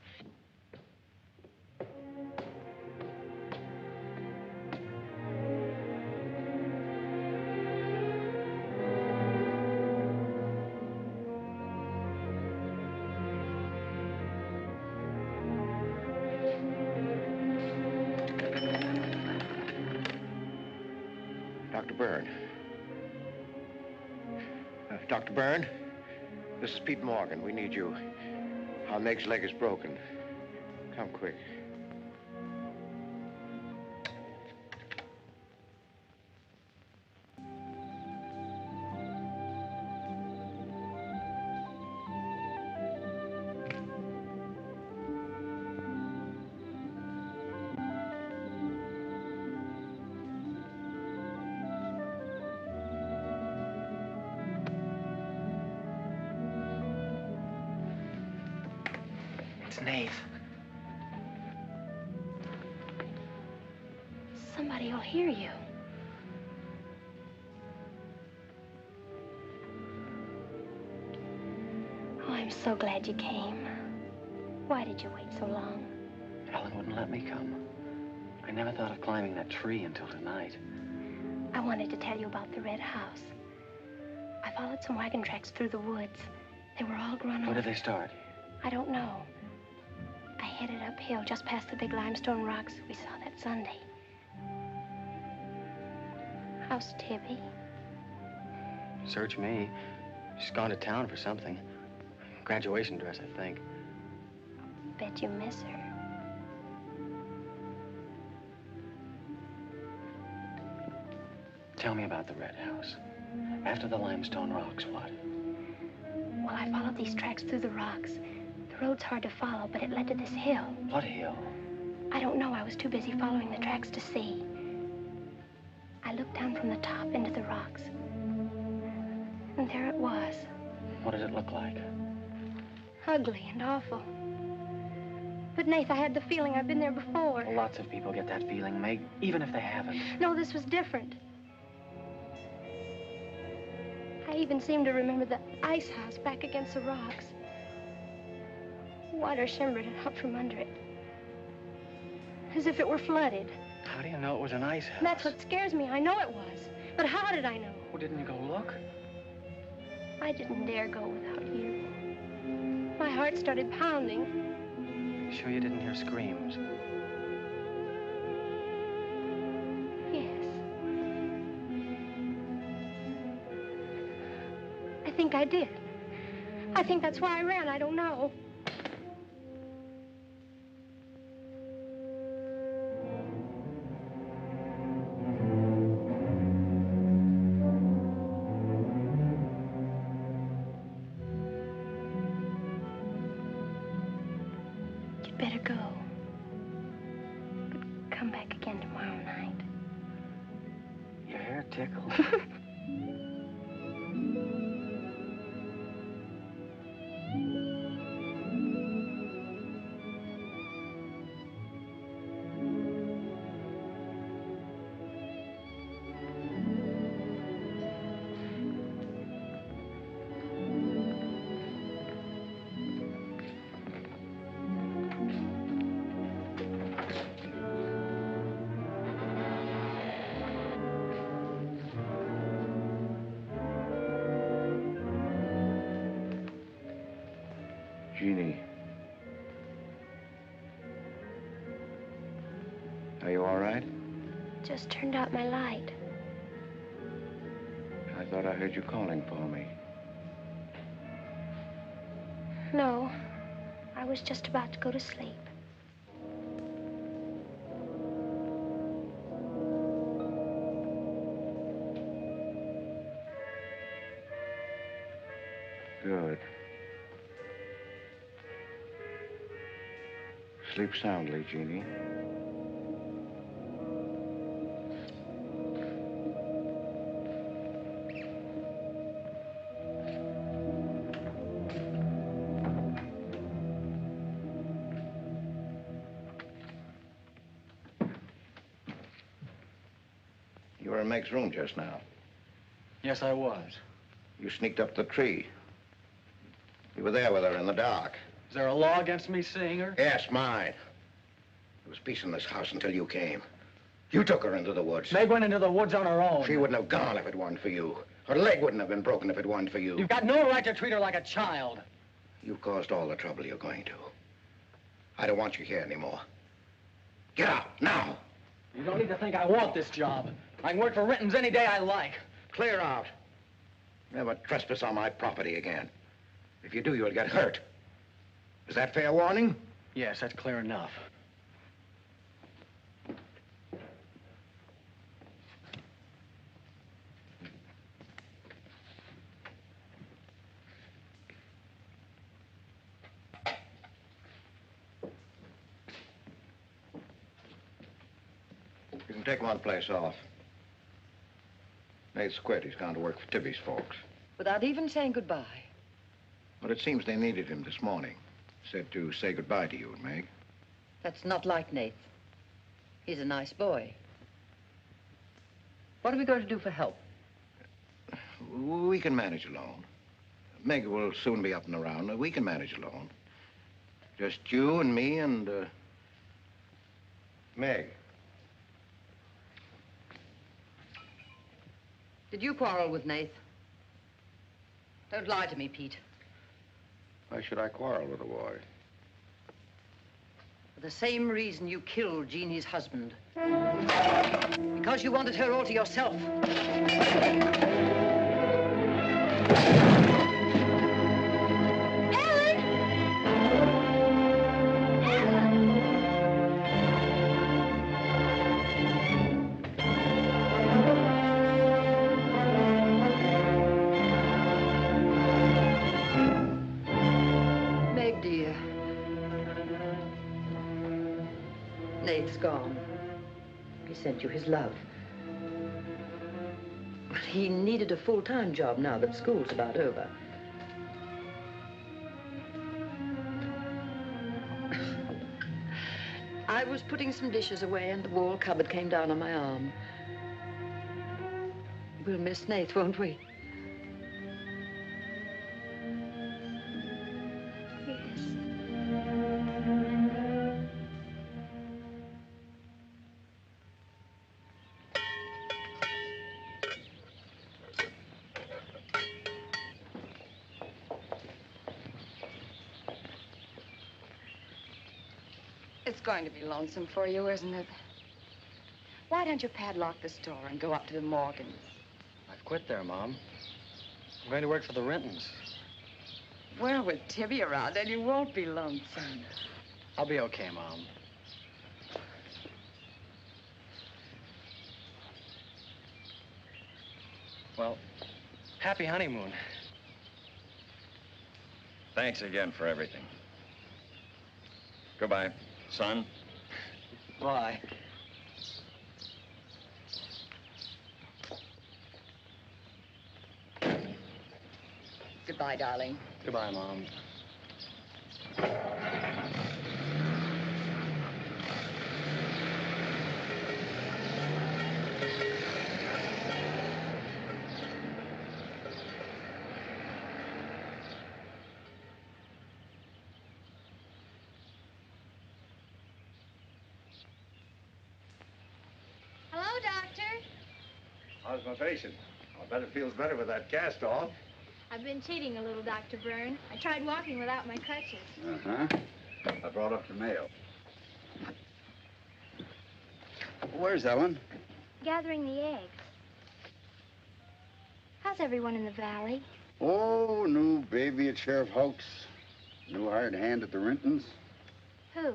Dr. Byrne. Dr. Byrne, this is Pete Morgan. We need you. Our Meg's leg is broken. Come quick. Nath. Somebody will hear you. Oh, I'm so glad you came. Why did you wait so long? Ellen wouldn't let me come. I never thought of climbing that tree until tonight. I wanted to tell you about the red house. I followed some wagon tracks through the woods. They were all grown Where over. did they start? I don't know. I headed uphill just past the big limestone rocks we saw that Sunday. How's Tibby? Search me. She's gone to town for something. Graduation dress, I think. Bet you miss her. Tell me about the red house. After the limestone rocks, what? Well, I followed these tracks through the rocks. The road's hard to follow, but it led to this hill. What hill? I don't know. I was too busy following the tracks to see. I looked down from the top into the rocks. And there it was. What did it look like? Ugly and awful. But, Nath, I had the feeling I've been there before. Well, lots of people get that feeling, Meg, even if they haven't. No, this was different. I even seemed to remember the ice house back against the rocks. Water shimmered out from under it. As if it were flooded. How do you know it was an ice house? That's what scares me. I know it was. But how did I know? Well, didn't you go look? I didn't dare go without you. My heart started pounding. Sure you didn't hear screams? Yes. I think I did. I think that's why I ran. I don't know. tickle. Jeannie. Are you all right? Just turned out my light. I thought I heard you calling for me. No, I was just about to go to sleep. Good. Sleep soundly, Jeannie. You were in Meg's room just now. Yes, I was. You sneaked up the tree. You were there with her in the dark. Is there a law against me seeing her? Yes, mine. There was peace in this house until you came. You took her into the woods. Meg went into the woods on her own. She wouldn't have gone if it weren't for you. Her leg wouldn't have been broken if it weren't for you. You've got no right to treat her like a child. You caused all the trouble you're going to. I don't want you here anymore. Get out, now. You don't need to think I want this job. I can work for Renton's any day I like. Clear out. Never trespass on my property again. If you do, you'll get hurt. Is that fair warning? Yes, that's clear enough. You can take one place off. Nate's quit. He's gone to work for Tibby's folks. Without even saying goodbye. But it seems they needed him this morning. Said to say goodbye to you and Meg. That's not like Nath. He's a nice boy. What are we going to do for help? We can manage alone. Meg will soon be up and around. We can manage alone. Just you and me and, Meg. Did you quarrel with Nath? Don't lie to me, Pete. Why should I quarrel with a boy? For the same reason you killed Jeannie's husband. Because you wanted her all to yourself. Nath's gone. He sent you his love. But he needed a full-time job now that school's about over. I was putting some dishes away and the wall cupboard came down on my arm. We'll miss Nath, won't we? It's going to be lonesome for you, isn't it? Why don't you padlock the store and go up to the Morgans? I've quit there, Mom. I'm going to work for the Rentons. Well, with Tibby around, then you won't be lonesome. I'll be okay, Mom. Well, happy honeymoon. Thanks again for everything. Goodbye, son. Bye. Goodbye, darling. Goodbye, Mom. Hello, Doctor. How's my patient? I bet it feels better with that cast off. I've been cheating a little, Dr. Byrne. I tried walking without my crutches. Uh-huh. I brought up the mail. Where's Ellen? Gathering the eggs. How's everyone in the valley? Oh, new baby at Sheriff Hoke's. New hired hand at the Rintons. Who?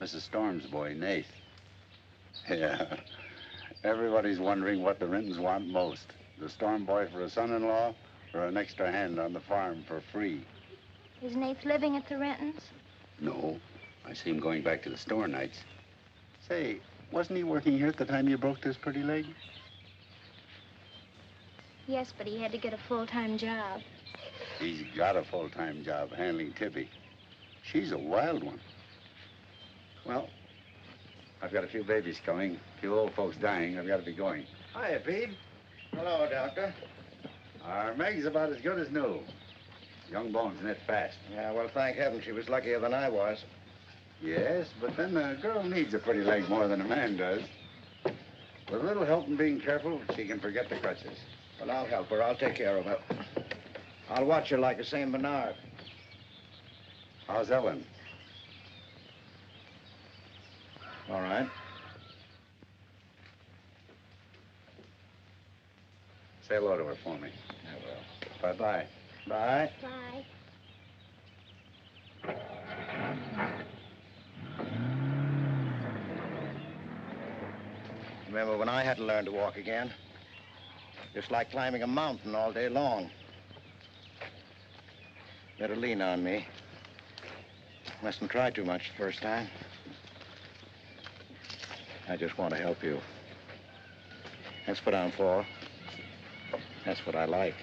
Mrs. Storm's boy, Nath. Yeah. Everybody's wondering what the Rintons want most. The Storm boy for a son-in-law or an extra hand on the farm for free. Is Nath living at the Rentons? No. I see him going back to the store nights. Say, wasn't he working here at the time you broke this pretty leg? Yes, but he had to get a full-time job. He's got a full-time job handling Tibby. She's a wild one. Well, I've got a few babies coming, a few old folks dying. I've got to be going. Hiya, Pete. Hello, Doctor. Our Meg's about as good as new. Young bones knit fast. Yeah, well, thank heaven she was luckier than I was. Yes, but then a girl needs a pretty leg more than a man does. With a little help and being careful, she can forget the crutches. Well, I'll help her. I'll take care of her. I'll watch her like a St. Bernard. How's Ellen? All right. Say hello to her for me. I will. Bye-bye. Bye. Bye. Remember when I had to learn to walk again? Just like climbing a mountain all day long. Better lean on me. Mustn't try too much the first time. I just want to help you. That's what I'm for. That's what I like.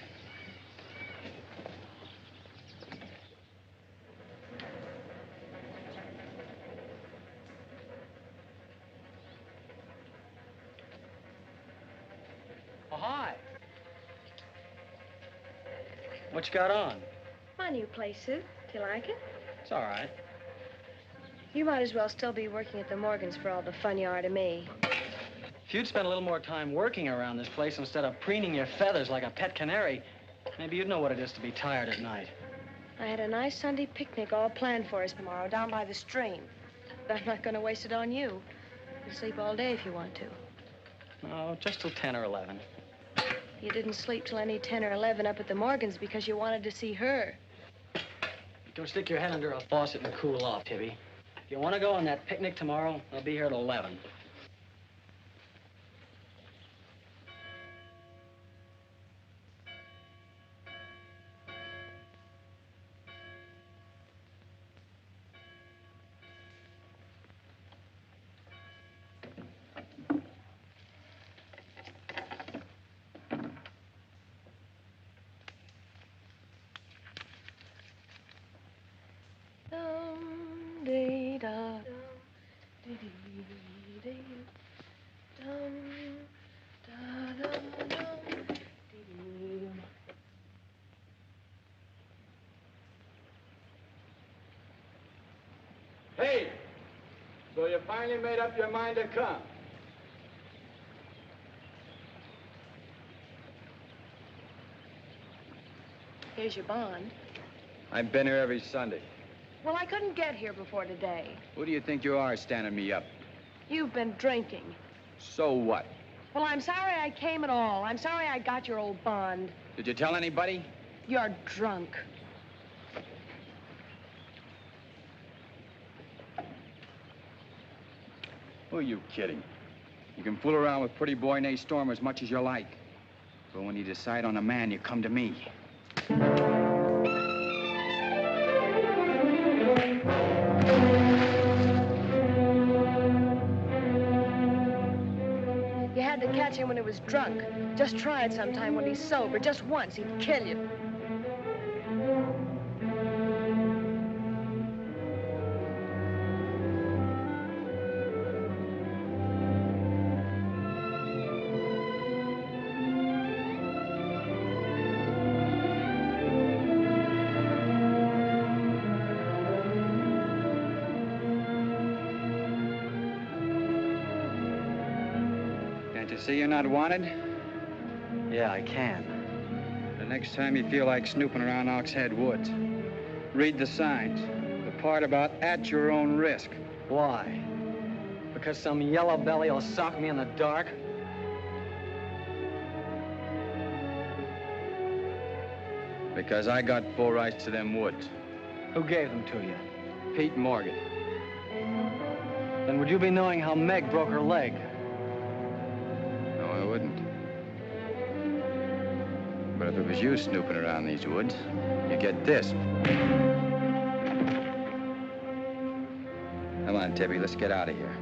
Oh, hi. What you got on? My new play suit. Do you like it? It's all right. You might as well still be working at the Morgans for all the fun you are to me. If you'd spent a little more time working around this place instead of preening your feathers like a pet canary, maybe you'd know what it is to be tired at night. I had a nice Sunday picnic all planned for us tomorrow down by the stream. But I'm not going to waste it on you. You can sleep all day if you want to. No, just till 10 or 11. You didn't sleep till any 10 or 11 up at the Morgans because you wanted to see her. Don't stick your head under a faucet and cool off, Tibby. If you want to go on that picnic tomorrow, I'll be here at 11. Hey, so you finally made up your mind to come? Here's your bond. I've been here every Sunday. Well, I couldn't get here before today. Who do you think you are standing me up? You've been drinking. So what? Well, I'm sorry I came at all. I'm sorry I got your old bond. Did you tell anybody? You're drunk. Who are you kidding? You can fool around with pretty boy named Storm as much as you like. But when you decide on a man, you come to me. You had to catch him when he was drunk. Just try it sometime when he's sober. Just once, he'd kill you. Can't you see you're not wanted? Yeah, I can. The next time you feel like snooping around Ox Head Woods, read the signs. The part about at your own risk. Why? Because some yellow belly will sock me in the dark? Because I got full rights to them woods. Who gave them to you? Pete Morgan. Then would you be knowing how Meg broke her leg? No, I wouldn't. But if it was you snooping around these woods, you get this. Come on, Tippy, let's get out of here.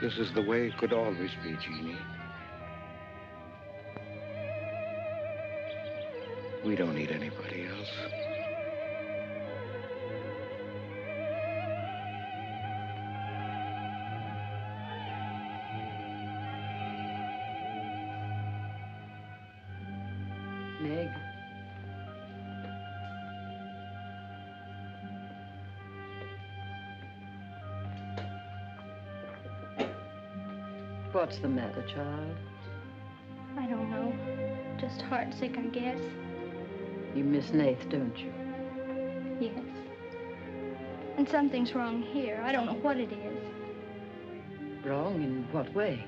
This is the way it could always be, Jeannie. We don't need anybody else. Meg. What's the matter, child? I don't know. Just heartsick, I guess. You miss Nath, don't you? Yes. And something's wrong here. I don't know what it is. Wrong in what way?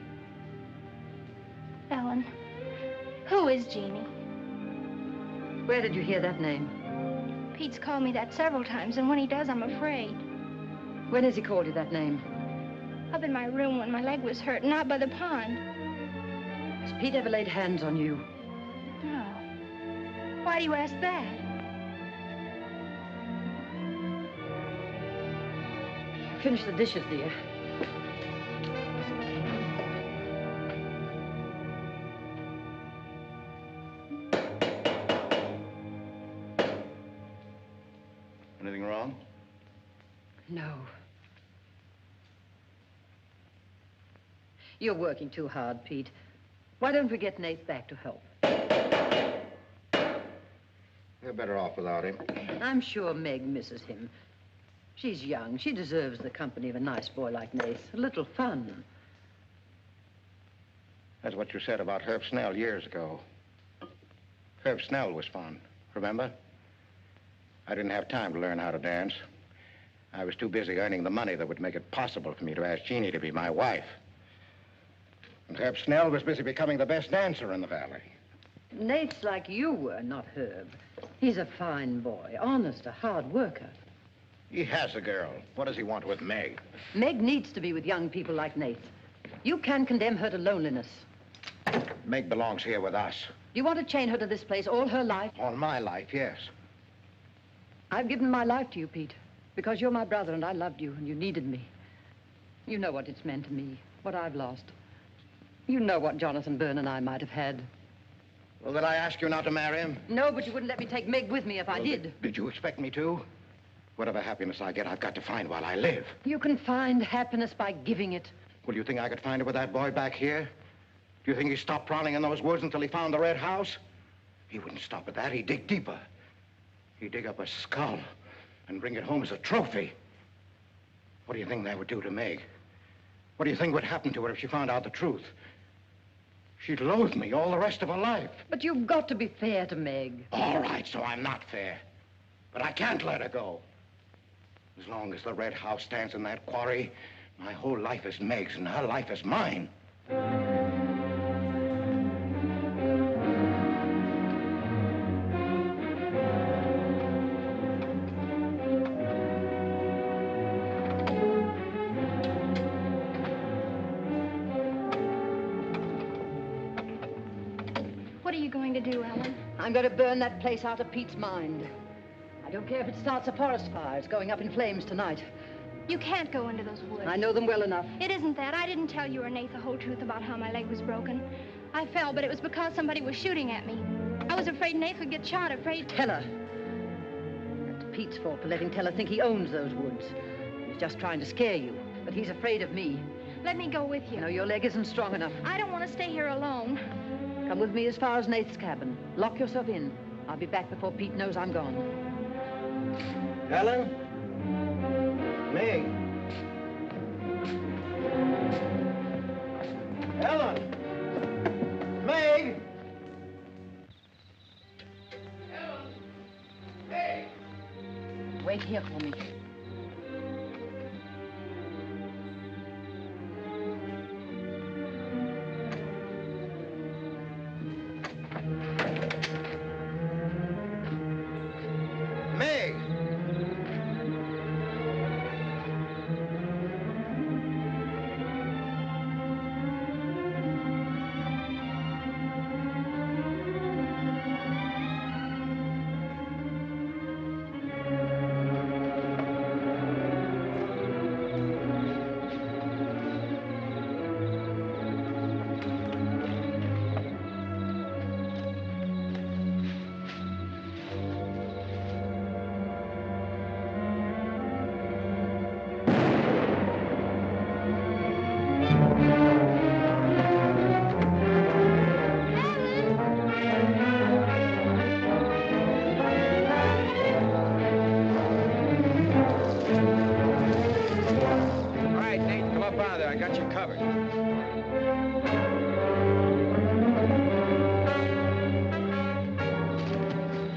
Ellen, who is Jeannie? Where did you hear that name? Pete's called me that several times, and when he does, I'm afraid. When has he called you that name? Up in my room when my leg was hurt, and out by the pond. Has Pete ever laid hands on you? No. Why do you ask that? Finish the dishes, dear. Anything wrong? No. You're working too hard, Pete. Why don't we get Nate back to help? You're better off without him. I'm sure Meg misses him. She's young. She deserves the company of a nice boy like Nate. A little fun. That's what you said about Herb Snell years ago. Herb Snell was fun, remember? I didn't have time to learn how to dance. I was too busy earning the money that would make it possible for me to ask Jeannie to be my wife. And Herb Snell was busy becoming the best dancer in the valley. Nate's like you were, not Herb. He's a fine boy, honest, a hard worker. He has a girl. What does he want with Meg? Meg needs to be with young people like Nate. You can't condemn her to loneliness. Meg belongs here with us. Do you want to chain her to this place all her life? All my life, yes. I've given my life to you, Pete, because you're my brother and I loved you and you needed me. You know what it's meant to me, what I've lost. You know what Jonathan Byrne and I might have had. Well, did I ask you not to marry him? No, but you wouldn't let me take Meg with me if I did. Did you expect me to? Whatever happiness I get, I've got to find while I live. You can find happiness by giving it. Well, you think I could find it with that boy back here? Do you think he stopped prowling in those woods until he found the red house? He wouldn't stop at that. He'd dig deeper. He'd dig up a skull and bring it home as a trophy. What do you think that would do to Meg? What do you think would happen to her if she found out the truth? She'd loathe me all the rest of her life. But you've got to be fair to Meg. All right, so I'm not fair. But I can't let her go. As long as the red house stands in that quarry, my whole life is Meg's and her life is mine. What are you going to do, Ellen. I'm going to burn that place out of Pete's mind. I don't care if it starts a forest fire. It's going up in flames tonight. You can't go into those woods. I know them well enough. It isn't that. I didn't tell you or Nate the whole truth about how my leg was broken. I fell, but it was because somebody was shooting at me. I was afraid Nate would get shot, afraid... Teller. That's Pete's fault for letting Teller think he owns those woods. He's just trying to scare you, but he's afraid of me. Let me go with you. No, your leg isn't strong enough. I don't want to stay here alone. Come with me as far as Nate's cabin. Lock yourself in. I'll be back before Pete knows I'm gone. Ellen? Meg? Ellen? Meg? Wait here for me. Meg?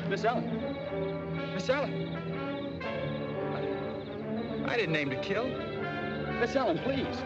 Miss Ellen. Miss Ellen. I didn't aim to kill. Miss Ellen, please.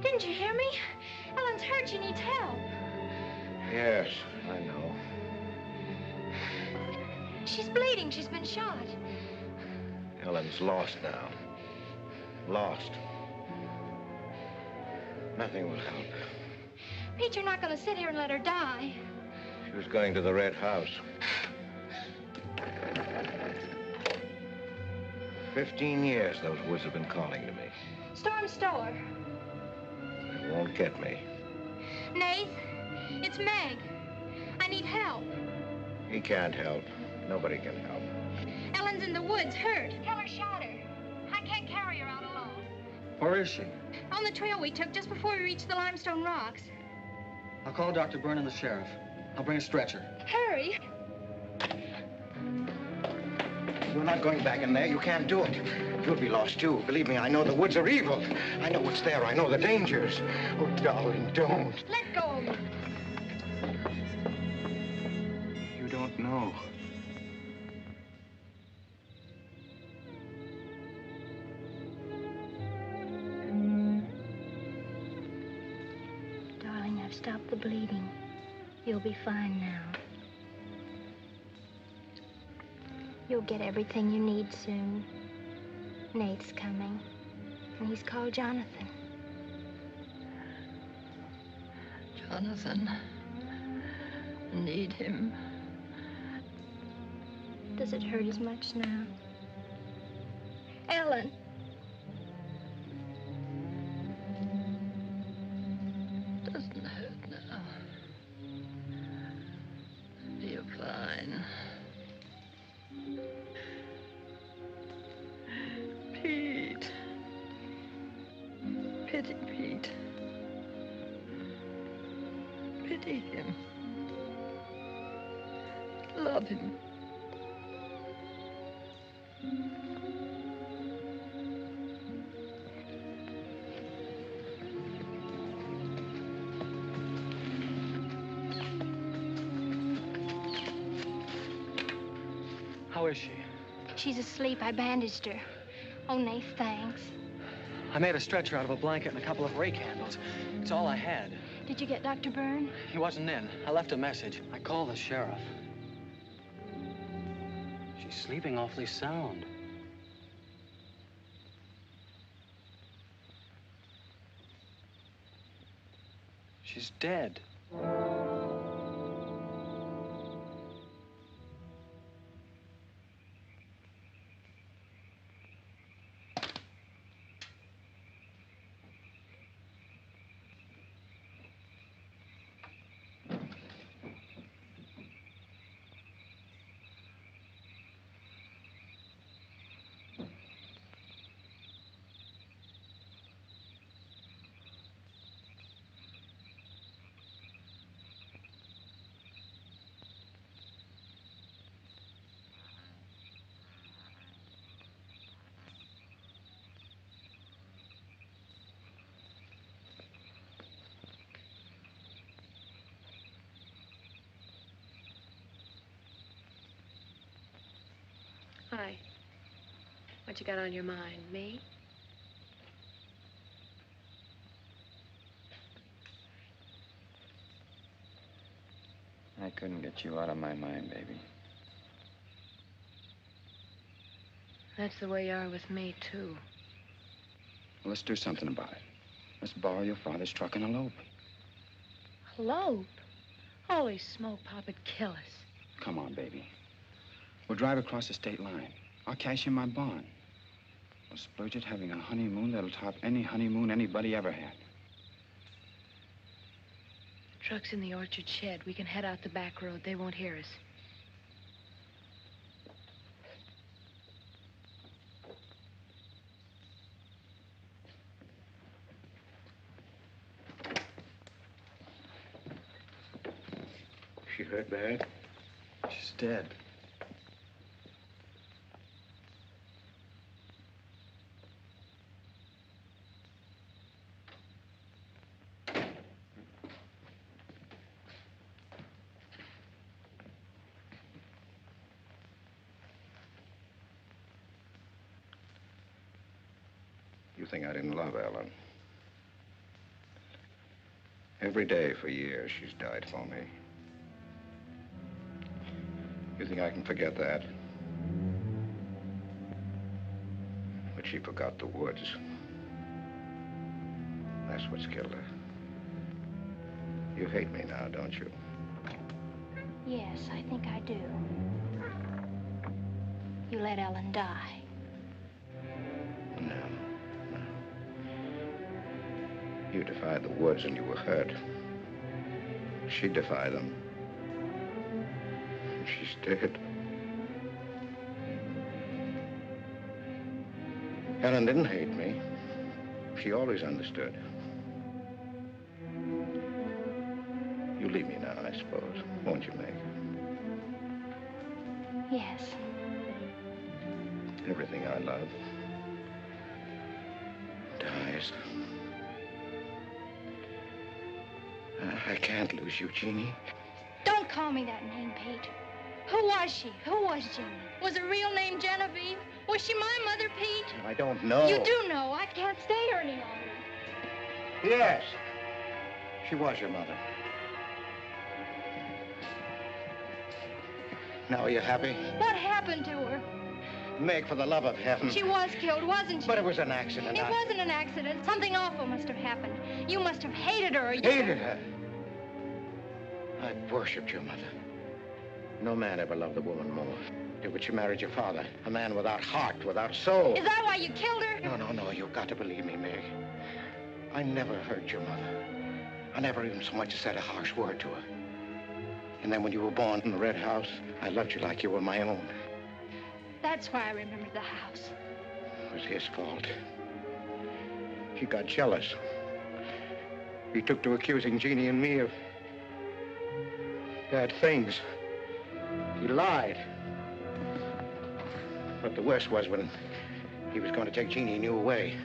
Didn't you hear me? Ellen's hurt. She needs help. Yes, I know. She's bleeding. She's been shot. Ellen's lost now. Lost. Nothing will help. Pete, you're not going to sit here and let her die. She was going to the Red House. 15 years those woods have been calling to me. Storm Store. They won't get me. Nath, it's Meg. I need help. He can't help. Nobody can help. Ellen's in the woods, hurt. Tell her shot her. I can't carry her out alone. Where is she? On the trail we took just before we reached the limestone rocks. I'll call Dr. Byrne and the sheriff. I'll bring a stretcher. Hurry. You're not going back in there. You can't do it. You'll be lost, too. Believe me, I know the woods are evil. I know what's there. I know the dangers. Oh, darling, don't. Let go of me. You don't know. Darling, I've stopped the bleeding. You'll be fine now. You'll get everything you need soon. Nate's coming, and he's called Jonathan. Jonathan, I need him. Does it hurt as much now? Ellen. Doesn't hurt now. You're fine. Pete. Pity Pete. Pity him. Love him. How is she? She's asleep. I bandaged her. Oh, Nath, thanks. I made a stretcher out of a blanket and a couple of rake handles. It's all I had. Did you get Dr. Byrne? He wasn't in. I left a message. I called the sheriff. She's sleeping awfully sound. She's dead. Hi. What you got on your mind? Me? I couldn't get you out of my mind, baby. That's the way you are with me, too. Well, let's do something about it. Let's borrow your father's truck and elope. Elope? Holy smoke, Pop'd kill us. Come on, baby. We'll drive across the state line. I'll cash in my bond. We'll splurge it having a honeymoon that'll top any honeymoon anybody ever had. Truck's in the orchard shed. We can head out the back road. They won't hear us. She hurt bad? She's dead. You think I didn't love Ellen? Every day for years, she's died for me. You think I can forget that? But she forgot the woods. That's what's killed her. You hate me now, don't you? Yes, I think I do. You let Ellen die. No. You defied the woods and you were hurt. She defied them. And she's dead. Ellen didn't hate me. She always understood. You leave me now, I suppose. Won't you, Meg? Yes. Everything I love dies. I can't lose you, Jeannie. Don't call me that name, Pete. Who was she? Who was Jeannie? Was her real name Genevieve? Was she my mother, Pete? I don't know. You do know. I can't stay here any longer. Yes. She was your mother. Now, are you happy? What happened to her? Meg, for the love of heaven. She was killed, wasn't she? But it was an accident. It wasn't an accident. Something awful must have happened. You must have hated her. Hated her? I worshipped your mother. No man ever loved a woman more. But you married your father, a man without heart, without soul. Is that why you killed her? No, you've got to believe me, Meg. I never hurt your mother. I never even so much as said a harsh word to her. And then when you were born in the red house, I loved you like you were my own. That's why I remembered the house. It was his fault. He got jealous. He took to accusing Jeannie and me of bad things. He lied. But the worst was when he was going to take Jeannie and you away.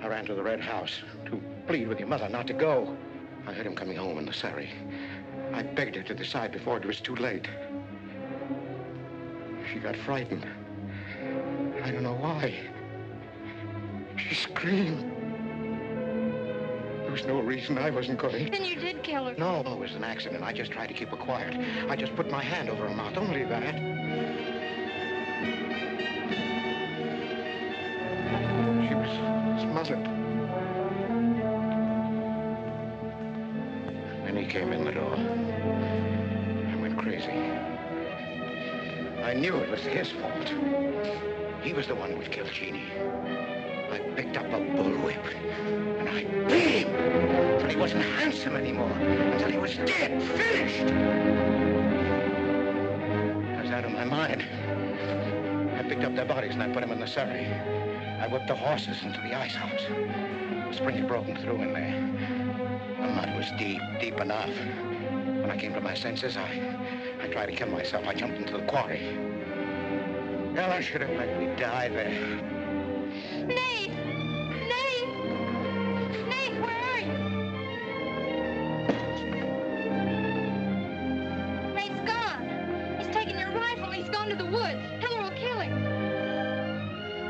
I ran to the Red House to plead with your mother not to go. I heard him coming home in the surrey. I begged her to decide before it was too late. She got frightened. I don't know why. She screamed. There was no reason I wasn't going. Then you did kill her. No, it was an accident. I just tried to keep her quiet. I just put my hand over her mouth, only that. She was smothered. Then he came in the door. I went crazy. I knew it was his fault. He was the one who had killed Jeannie. I picked up a bullwhip, and I beat him until he wasn't handsome anymore, until he was dead, finished. I was out of my mind. I picked up their bodies and I put them in the surrey. I whipped the horses into the ice house. The spring had broken through in there. The mud was deep, deep enough. When I came to my senses, I tried to kill myself. I jumped into the quarry. Ella should have let me die there. Nate! Nate! Nate, where are you? Nate's gone. He's taken your rifle. He's gone to the woods. Heller will kill him.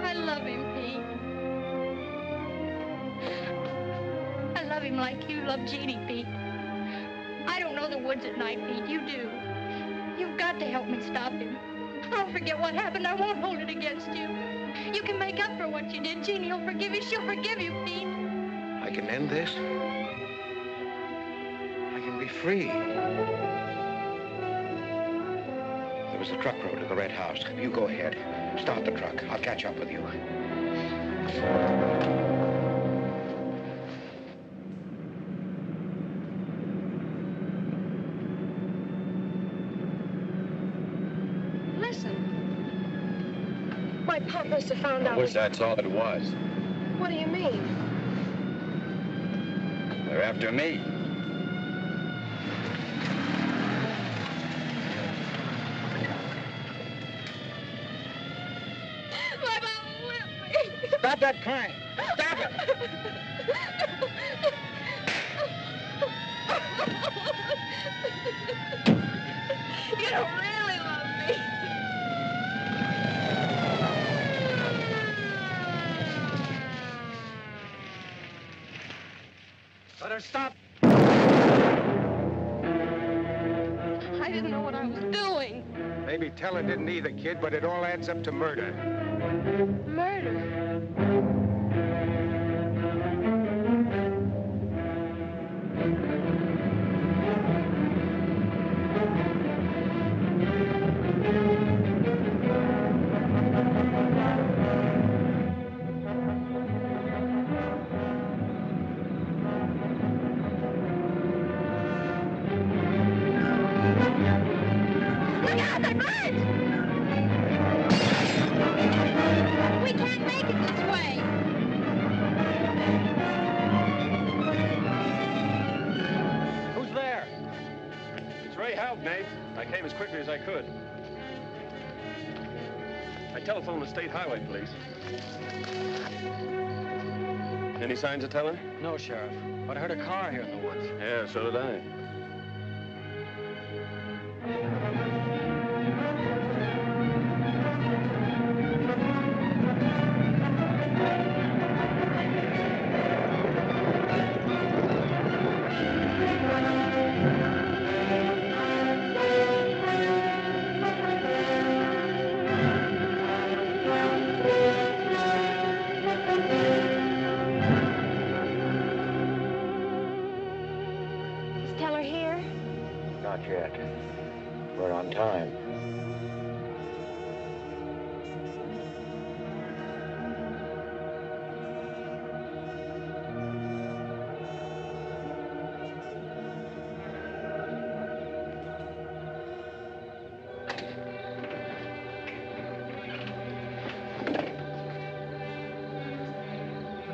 I love him, Pete. I love him like you love Jeannie, Pete. I don't know the woods at night, Pete. You do. You've got to help me stop him. I'll forget what happened. I won't hold it against you. You can make up for what you did. Jeannie will forgive you. She'll forgive you, Pete. I can end this. I can be free. There was the truck road to the Red House. You go ahead. Start the truck. I'll catch up with you. My pop must have found out. I wish that's all it was. What do you mean? They're after me. My mama whipped me. Stop that crying. Stop it. You don't really love me. Let her stop. I didn't know what I was doing. Maybe Teller didn't either, kid, but it all adds up to murder. Murder? Look out, they're burnt! We can't make it this way. Who's there? It's Ray Houck, Nate. I came as quickly as I could. I telephoned the State Highway Police. Any signs of Teller? No, Sheriff. But I heard a car here in the woods. Yeah, so did I. Is Teller here? Not yet. We're on time.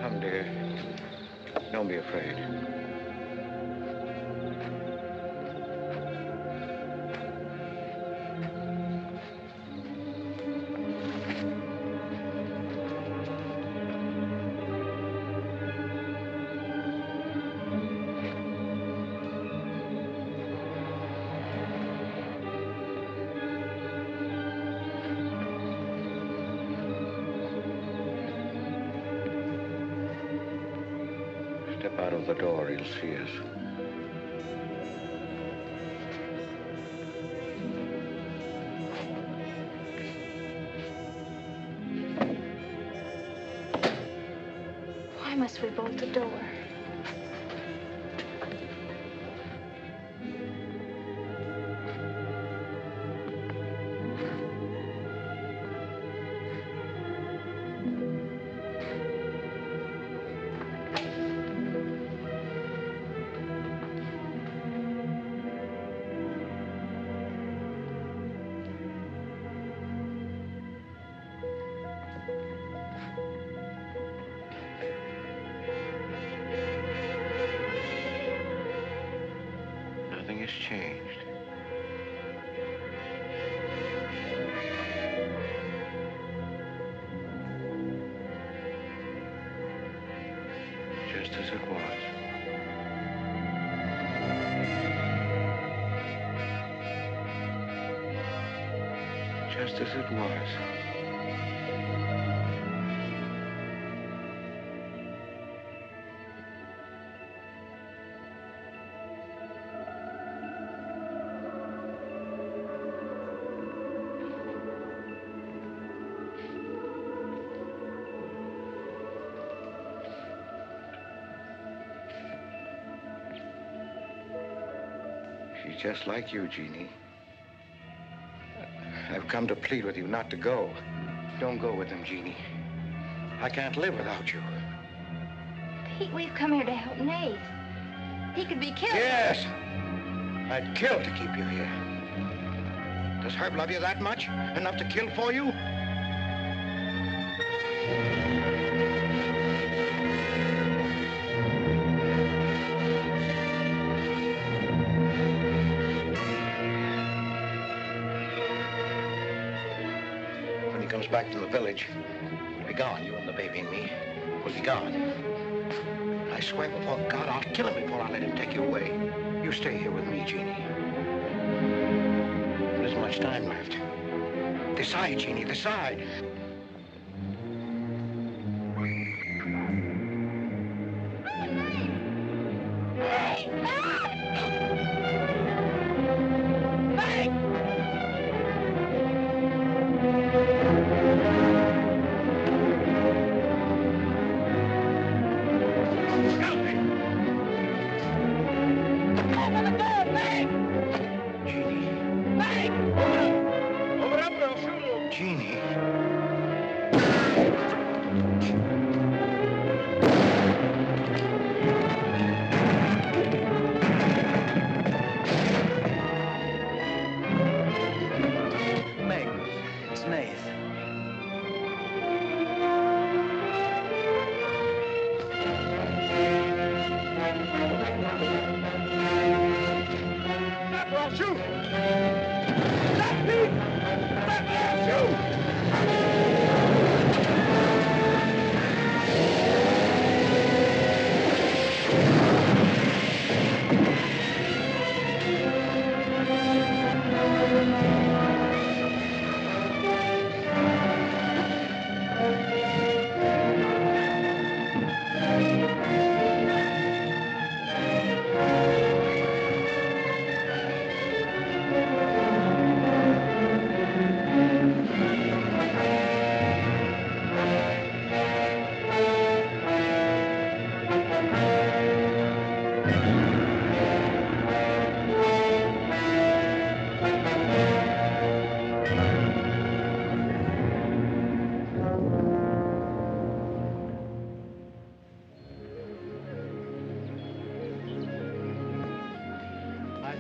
Come, dear. Don't be afraid. Step out of the door, he'll see us. Why must we bolt the door? Nothing has changed. Just as it was. Just as it was. She's just like you, Jeannie. I've come to plead with you not to go. Don't go with them, Jeannie. I can't live without you. Pete, we've come here to help Nate. He could be killed. Yes! I'd kill to keep you here. Does Herb love you that much? Enough to kill for you? When he comes back from the village, we'll be gone. You and the baby and me. We'll be gone. I swear before God, I'll kill him before I let him take you away. You stay here with me, Jeannie. There isn't much time left. Decide, Jeannie, decide.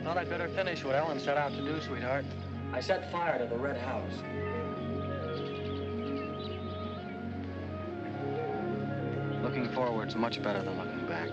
Thought I'd better finish what Ellen set out to do, sweetheart. I set fire to the red house. Looking forward's much better than looking back.